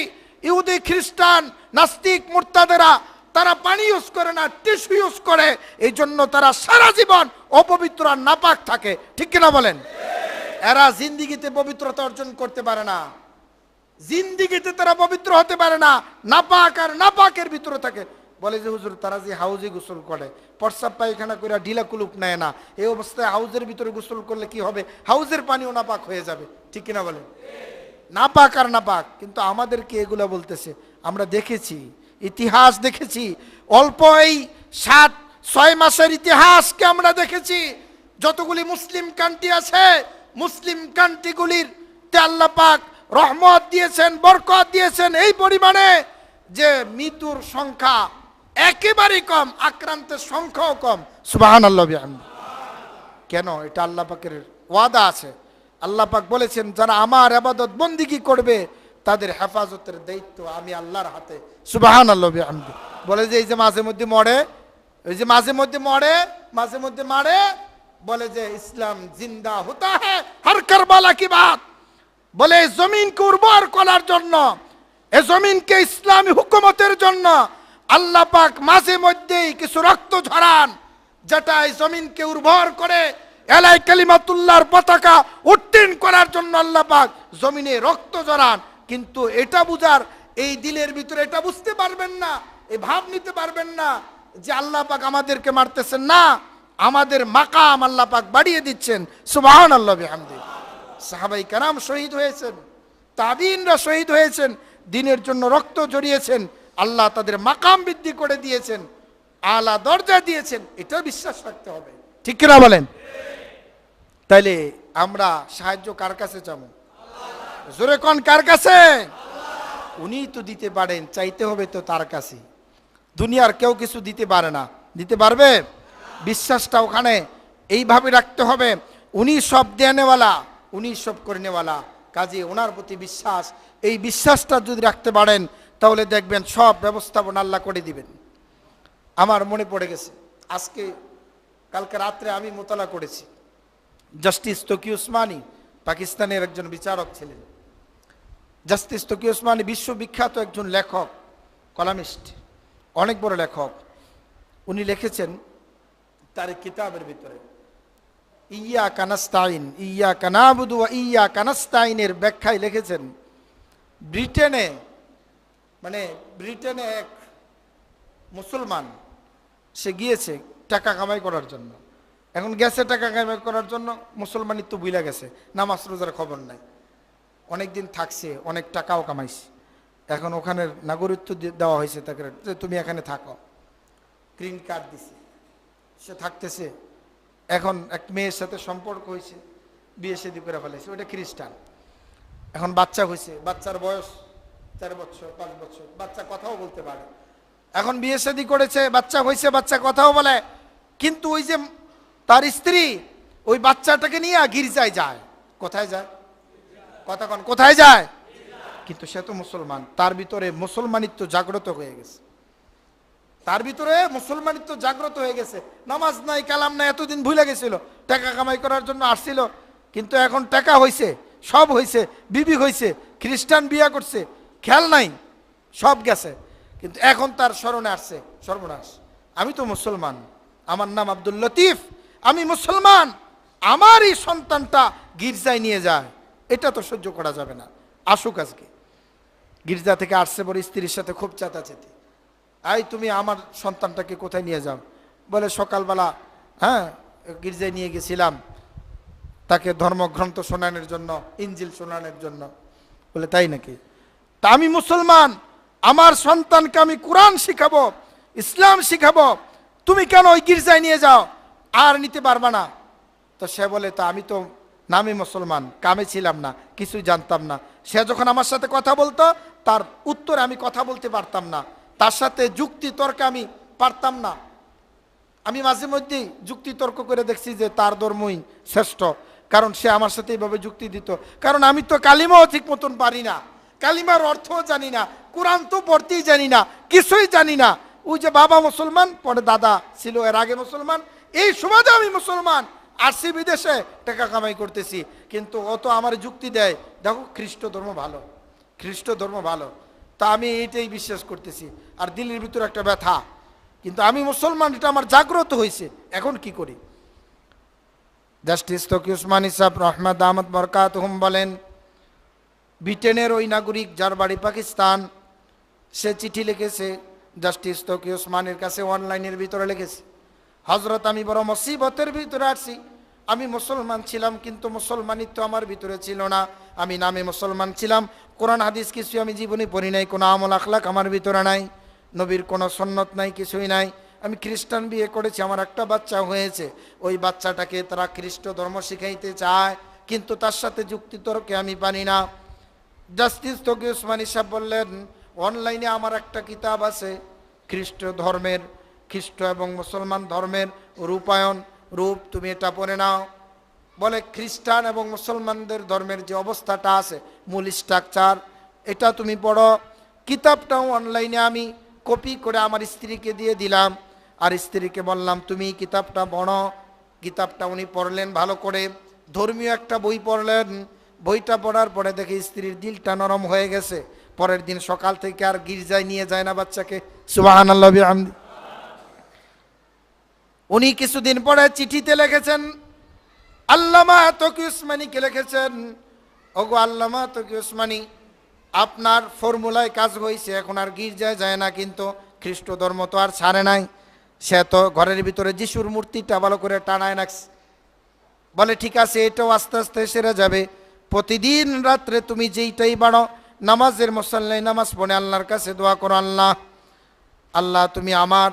Speaker 2: ইহুদি, খ্রিস্টান, নাস্তিক, মুরতাদেরা তারা পানি ইউজ করে না, টিস্যু ইউজ করে, এই জন্য তারা সারা জীবন অপবিত্র আর নাপাক থাকে। ঠিক কিনা বলেন? এরা জিন্দিগিতে পবিত্রতা অর্জন করতে পারে না, জিন্দিগিতে তারা পবিত্র হতে পারে না, নাপাক আর নাপাকের ভিতরে থাকে। বলে যে হুজুর তারা যে হাউজে গোসল করে, প্রস্রাব পায়খানা করে ঢিলা কুলুপ নেয় না, এই অবস্থায় হাউজের ভিতরে গোসল করলে কি হবে? হাউজের পানিও নাপাক হয়ে যাবে। ঠিক কিনা বলেন? নাপাক আর নাপাক। কিন্তু আমাদেরকে এগুলা বলতেছে, আমরা দেখেছি, ইতিহাস দেখেছি, অল্প এই 7-6 মাসের ইতিহাসকে আমরা দেখেছি। যতগুলি মুসলিম কান্ট্রি আছে, মুসলিম কান্ট্রিগুলির তে আল্লাহ পাক রহমত দিয়েছেন, বরকত দিয়েছেন এই পরিমাণে যে মৃত্যুর সংখ্যা একেবারেই কম, আক্রান্তের সংখ্যাও কম। সুবহানাল্লাহ বিহামদিহি। কেন? এটা আল্লাহ পাকের ওয়াদা আছে। আল্লাহ পাক বলেছেন, যারা আমার ইবাদত বন্দেগী করবে তাদের হেফাজতের দায়িত্ব আমি আল্লাহর হাতে। সুবহানাল্লাহ বিহামদিহি। বলে যে এই যে মাঝে মধ্যে মরে, এই যে মাঝে মধ্যে মরে, মাঝে মধ্যে মারে, বলে যে ইসলাম জিন্দা হতা হ্যায় হর কারবালা কি বাত। বলে এই জমিনকে উর্বর করার জন্য, এই জমিনকে ইসলামী হুকুমতের জন্য আল্লাহ পাক মাঝে মধ্যেই কিছু রক্ত ঝরান, যেটা এই জমিনকে উর্বর করে এলাই কালিমাতুল্লাহর পতাকা উত্তীর্ণ করার জন্য আল্লাহ পাক জমিনে রক্ত ঝরান। কিন্তু এটা বুঝার, এই দিলের ভিতরে এটা বুঝতে পারবেন না, এই ভাব নিতে পারবেন না যে আল্লাহ পাক আমাদেরকে মারতেছেন না, আমাদের মাকাম আল্লাহ পাক বাড়িয়ে দিচ্ছেন। সুবহানাল্লাহ বিহামদিহি। সাহাবাই কেরাম শহীদ হয়েছেন, তাবিঈনরা শহীদ হয়েছেন, দ্বীনের জন্য রক্ত ঝরিয়েছেন, আল্লাহ তাদের মাকাম বৃদ্ধি করে দিয়েছেন, আলা দরজা দিয়েছেন। এটা বিশ্বাস রাখতে হবে। ঠিক কিনা বলেন? তাইলে আমরা সাহায্য কার কাছে চাবো? জোরে কোন কার কাছে? উনি তো দিতে পারেন, চাইতে হবে তো তার কাছে। দুনিয়ার কেউ কিছু দিতে পারে না। দিতে পারবে? বিশ্বাসটা ওখানে এইভাবে রাখতে হবে, উনি সব দেনেওয়ালা, উনি সব করেনেওয়ালা। কাজে ওনার প্রতি বিশ্বাস, এই বিশ্বাসটা যদি রাখতে পারেন তাহলে দেখবেন সব ব্যবস্থাপনা আল্লাহ করে দিবেন। আমার মনে পড়ে গেছে, আজকে কালকে রাত্রে আমি মোতালা করেছি, জাস্টিস তকি উসমানী পাকিস্তানের একজন বিচারক ছিলেন। জাস্টিস তকি উসমানী বিশ্ববিখ্যাত একজন লেখক, কলামিস্ট, অনেক বড় লেখক। উনি লিখেছেন তার কিতাবের ভিতরে ইয়া কানাস্তাইন, ইয়া কানাবুদু ইয়া কানাস্তাইনের ব্যাখ্যায় লিখেছেন, ব্রিটেনে এক মুসলমান সে গিয়েছে টাকা কামাই করার জন্য। এখন গেছে টাকা কামাই করার জন্য, মুসলমানই তো বুইলা গেছে, নামাজ রোজার খবর নাই, অনেকদিন থাকছে, অনেক টাকাও কামাইছে। এখন ওখানের নাগরিকত্ব দেওয়া হয়েছে তাকে, যে তুমি এখানে থাকো, গ্রিন কার্ড দিছে, সে থাকতেছে। এখন এক মেয়ের সাথে সম্পর্ক হয়েছে, বিয়ে শাদী করে ফেলেছে, ওটা খ্রিস্টান। এখন বাচ্চা হয়েছে, বাচ্চার বয়স 4 বছর 5 বছর, বাচ্চা কথাও বলতে পারে। এখন বিয়ে শাদী করেছে, বাচ্চা হয়েছে, বাচ্চা কথাও বলে, কিন্তু ওই যে তার স্ত্রী ওই বাচ্চাটাকে নিয়ে গির্জায় যায়। কোথায় যায়? কথা কন, কোথায় যায়? কিন্তু সে তো মুসলমান, তার ভিতরে মুসলমানিত্ব জাগ্রত হয়ে গেছে, তার ভিতরে মুসলমানিত্ব জাগ্রত হয়ে গেছে। নামাজ নাই, কালাম নাই, এতদিন ভুলে গেছিল, টাকা কামাই করার জন্য আসছিল, কিন্তু এখন টাকা হয়েছে, সব হয়েছে, বিবি হয়েছে, খ্রিস্টান বিয়া করছে, খেয়াল নাই, সব গেছে, কিন্তু এখন তার স্মরণে আসছে, সর্বনাশ, আমি তো মুসলমান, আমার নাম আব্দুল লতিফ, আমি মুসলমান, আমার এই সন্তানটা গির্জায় নিয়ে যায়, এটা তো সহ্য করা যাবে না। আসুক আজকে। গির্জা থেকে আসছে, বলে স্ত্রীর সাথে খুব চেঁচাচেতি, আই তুমি আমার সন্তানটাকে কোথায় নিয়ে যাও? বলে সকালবেলা গির্জায় নিয়ে গেছিলাম তাকে ধর্মগ্রন্থ শোনানোর জন্য, ইঞ্জিল শোনানোর জন্য। বলে তাই নাকি? তা আমি মুসলমান, আমার সন্তানকে আমি কোরআন শিখাবো, ইসলাম শিখাবো, তুমি কেন ওই গির্জায় নিয়ে যাও? আর নিতে পারবা না। তো সে বলে, তা আমি তো নামে মুসলমান, কামে ছিলাম না, কিছুই জানতাম না। সে যখন আমার সাথে কথা বলতো, তার উত্তরে আমি কথা বলতে পারতাম না, তার সাথে যুক্তি তর্কে আমি পারতাম না। আমি মাঝে মধ্যেই যুক্তি তর্ক করে দেখছি যে তার ধর্মই শ্রেষ্ঠ, কারণ সে আমার সাথে এইভাবে যুক্তি দিত। কারণ আমি তো কালিমাও ঠিক মতন পারি না, কালিমার অর্থও জানি না, কোরআন তো পড়তেই জানি না, কিছুই জানি না। ওই যে বাবা মুসলমান, পরে দাদা ছিল এর আগে মুসলমান, এই সুবাদে আমি মুসলমান, আসছি বিদেশে টাকা কামাই করতেছি। কিন্তু ও তো আমার যুক্তি দেয়, দেখো খ্রিস্ট ধর্ম ভালো, খ্রিস্ট ধর্ম ভালো, তা আমি এইটাই বিশ্বাস করতেছি। আর দিল্লির ভিতরে একটা ব্যথা, কিন্তু আমি মুসলমান, এটা আমার জাগ্রত হয়েছে, এখন কি করি? জাস্টিস তকি উসমানী সাহেব রহমত আহমদ বরকাতহুম বলেন, ব্রিটেনের ওই নাগরিক যার বাড়ি পাকিস্তান, সে চিঠি লিখেছে জাস্টিস তকি উসমানের কাছে, অনলাইনের ভিতরে লিখেছে, হজরত আমি বড় মুসিবতের ভিতরে আসছি, আমি মুসলমান ছিলাম, কিন্তু মুসলমানিত্ব আমার ভিতরে ছিল না, আমি নামে মুসলমান ছিলাম, কোরআন হাদিস কিছু আমি জীবনে পড়ি নাই, কোনো আমল আখলাক আমার ভিতরে নাই, নবীর কোনো সন্ন্যত নাই, কিছুই নাই, আমি খ্রিস্টান বিয়ে করেছি, আমার একটা বাচ্চা হয়েছে, ওই বাচ্চাটাকে তারা খ্রিস্ট ধর্ম শিখাইতে চায়, কিন্তু তার সাথে যুক্তি তর্কে আমি পারি না। জাস্টিস তকি উসমানী সাহেব বললেন, অনলাইনে আমার একটা কিতাব আছে খ্রিস্ট ধর্মের, খ্রিস্ট এবং মুসলমান ধর্মের রূপায়ণ, রূপ, তুমি এটা পড়ে নাও। বলে খ্রিস্টান এবং মুসলমানদের ধর্মের যে অবস্থাটা আছে, মূল স্ট্রাকচার, এটা তুমি পড়ো। কিতাবটাও অনলাইনে আমি কপি করে আমার স্ত্রীকে দিয়ে দিলাম, আর স্ত্রীকে বললাম তুমি কিতাবটা পড়ো। কিতাবটা উনি পড়লেন ভালো করে, ধর্মীয় একটা বই পড়লেন, বইটা পড়ার পরে দেখে স্ত্রীর দিলটা নরম হয়ে গেছে, পরের দিন সকাল থেকে আর গির্জায় নিয়ে যায় না বাচ্চাকে। সুবহানাল্লাহ বিহামদি। উনি কিছুদিন পরে চিঠিতে লিখেছেন, আল্লামা তকি উসমানীকে লিখেছেন, ওগো আল্লামা তকি উসমানী, আপনার ফর্মুলায় কাজ হয়েছে, এখন আর গির্জায় যায় না, কিন্তু খ্রিস্ট ধর্ম তো আর ছাড়ে নাই, সে তো ঘরের ভিতরে যিশুর মূর্তিটা ভালো করে টানায় রাখছে। বলে ঠিক আছে, এটাও আস্তে আস্তে সেরে যাবে, প্রতিদিন রাত্রে তুমি যেইটাই বাড়ো, নামাজের মুসাল্লায় নামাজ পড়ে আল্লাহর কাছে দোয়া করো, আল্লাহ আল্লাহ তুমি আমার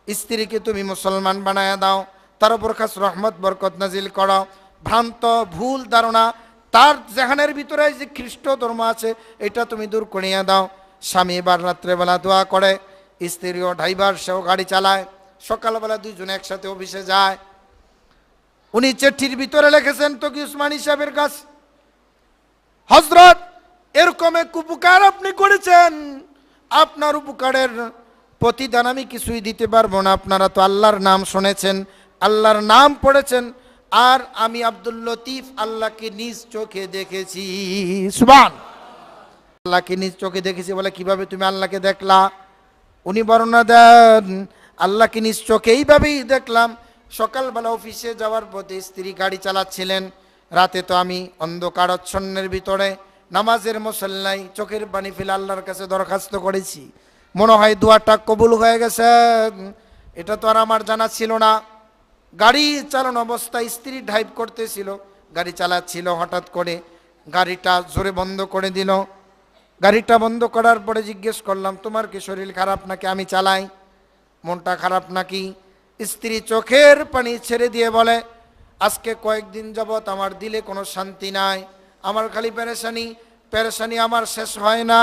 Speaker 2: স্ত্রীকে তুমি মুসলমান বানায় দাও, তার উপর খাস রহমত বরকত নাজিল করো, ভ্রান্ত ভুল ধারণা তার জেহানের ভিতরে যে খ্রিস্ট ধর্ম আছে এটা তুমি দূর করিয়ে দাও। স্বামী এবার রাত্রেবেলা দোয়া করে, স্ত্রীও ড্রাইভার, সেও গাড়ি চালায়, সকালবেলা দুইজনে একসাথে অফিসে যায়। উনি চিঠির ভিতরে লিখেছেন তকি উসমানী সাহেবের কাছ, হযরত এরকম এক উপকার আপনি করেছেন, আপনার উপকারের প্রতিদান আমি কিছুই দিতে পারবো না, আপনারা তো আল্লাহর নাম শুনেছেন, আল্লাহর নাম পড়েছেন, আর আমি আব্দুল লতিফ আল্লাহকে নিজ চোখে দেখেছি। সুবহান, আল্লাহকে নিজ চোখে দেখেছি। বলে কিভাবে তুমি আল্লাহকে দেখলা? উনি বর্ণনা দেন, আল্লাহকে নিজ চোখে এইভাবেই দেখলাম, সকালবেলা অফিসে যাওয়ার পথে স্ত্রী গাড়ি চালাচ্ছিলেন। রাতে তো আমি অন্ধকারাচ্ছন্নের ভিতরে নামাজের মুসল্লাই চোখের পানি ফেলে আল্লাহর কাছে দরখাস্ত করেছি, মনে হয় দোয়াটা কবুল হয়ে গেছে। এটা তো আর আমার জানা ছিল না। গাড়ি চালানো অবস্থায় স্ত্রী ড্রাইভ করতেছিল, গাড়ি চালাচ্ছিল, হঠাৎ করে গাড়িটা জোরে বন্ধ করে দিল। গাড়িটা বন্ধ করার পরে জিজ্ঞেস করলাম, তোমার কি শরীর খারাপ নাকি আমি চালাই, মনটা খারাপ নাকি? স্ত্রী চোখের পানি ছেড়ে দিয়ে বলে, আজকে কয়েকদিন যাবৎ আমার দিলে কোনো শান্তি নাই, আমার খালি পেরেশানি আমার শেষ হয় না।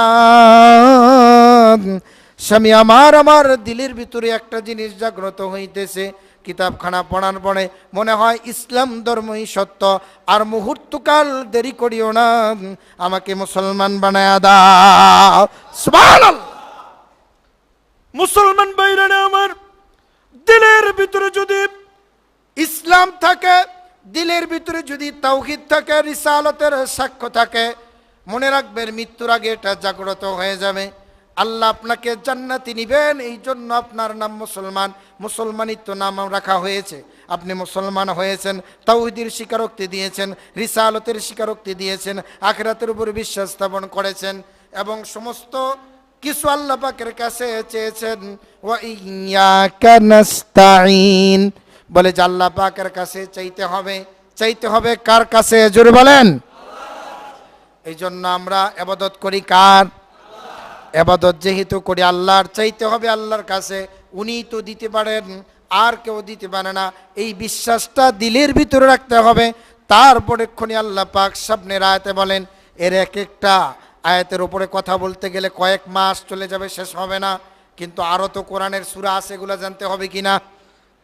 Speaker 2: স্বামী আমার দিলের ভিতরে একটা জিনিস জাগ্রত হইতেছে, কিতাবখানা পড়ার পরে মনে হয় ইসলাম ধর্মই সত্য, আর মুহূর্তকাল দেরি করিও না, আমাকে মুসলমান বানায়া দাও। সুবহানাল্লাহ। মুসলমান বাইরে আমার দিলের ভিতরে যদি ইসলাম থাকে, দিলের ভিতরে যদি তাওহীদ থাকে, রিসালাতের সাক্ষ্য থাকে, মনে রাখবেন মৃত্যুর আগে এটা জাগ্রত হয়ে যাবে। আল্লাহ আপনাকে জান্নাতি নিবেন, এই জন্য আপনার নাম মুসলমান, মুসলমানিত্ব নাম রাখা হয়েছে। আপনি মুসলমান হয়েছেন, তাওহীদের স্বীকারোক্তি দিয়েছেন, রিসালাতের স্বীকারোক্তি দিয়েছেন, আখিরাতের উপর বিশ্বাস স্থাপন করেছেন, এবং সমস্ত কিছু আল্লাহ পাকের কাছে চেয়েছেন। ওয়া ইয়্যাকা নাস্তাঈন, বলে যে আল্লাহ পাকের কাছে চাইতে হবে কার কাছে? জোরে বলেন। এই জন্য আমরা ইবাদত করি কার? ইবাদত যেহেতু করি আল্লাহর, চাইতে হবে আল্লাহর কাছে, উনি তো দিতে পারেন, আর কেউ দিতে পারে না। এই বিশ্বাসটা দিলের ভিতরে রাখতে হবে। তারপরে এক্ষুনি আল্লাহ পাক সামনের আয়াতে বলেন, এর এক একটা আয়াতের উপরে কথা বলতে গেলে কয়েক মাস চলে যাবে, শেষ হবে না। কিন্তু আরও তো কোরআনের সূরা আছে, এগুলো জানতে হবে কিনা?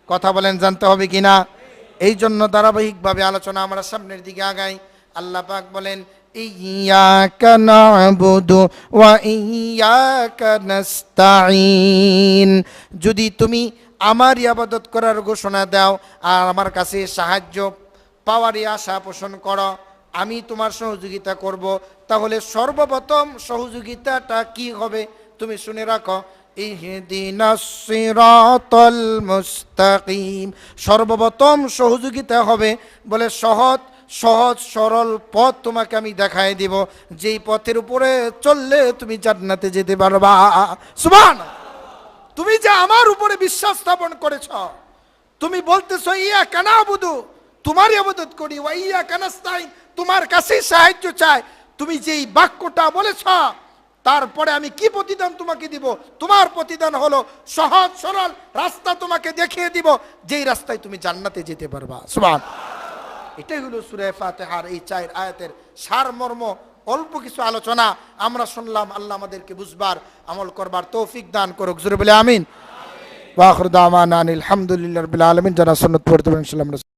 Speaker 2: কথা বলেন, জানতে হবে কিনা? এই জন্য ধারাবাহিকভাবে আলোচনা আমরা সামনের দিকে আগাই। আল্লাহ পাক বলেন, ইয়্যাকা না'বুদু ওয়া ইয়্যাকা নাস্তাঈন, যদি তুমি আমার ইবাদত করার ঘোষণা দাও আর আমার কাছে সাহায্য পাওয়ারই আশা পোষণ করো, আমি তোমার সহযোগিতা করব, তাহলে সর্বপ্রথম সহযোগিতাটা কি হবে তুমি শুনে রাখো। ইহদিনাস সিরাতাল মুস্তাকিম, সর্বপ্রথম সহযোগিতা হবে বলে সহজ সরল পথ তোমাকে আমি দেখাই দিব, যেই পথের উপরে চললে তুমি জান্নাতে যেতে পারবা। সুবহানাল্লাহ। তুমি যে আমার উপরে বিশ্বাস স্থাপন করেছ, তুমি বলতেছো ইয়্যাকা না'বুদু, তোমার ইবাদত করি, ওয়া ইয়্যাকা নাস্তাঈন, তোমার কাছেই সাহায্য চাই, তুমি যেই বাক্যটা বলেছ, তারপরে আমি কি প্রতিদান তোমাকে দিব? তোমার প্রতিদান হলো সহজ সরল রাস্তা তোমাকে দেখিয়ে দিব, যেই রাস্তায় তুমি জান্নাতে যেতে পারবা। সুবহানাল্লাহ। এটাই হলো সূরা ফাতিহার এই 4 আয়াতের সারমর্ম। অল্প কিছু আলোচনা আমরা শুনলাম, আল্লাহ আমাদেরকে বুঝবার আমল করবার তৌফিক দান করুক। জোরে বলে আমিন। ওয়া আখিরু দাওয়ানা আলহামদুলিল্লাহি রাব্বিল আলামিন। যারা সুন্নাত পড়তে পারেন ইনশাআল্লাহ।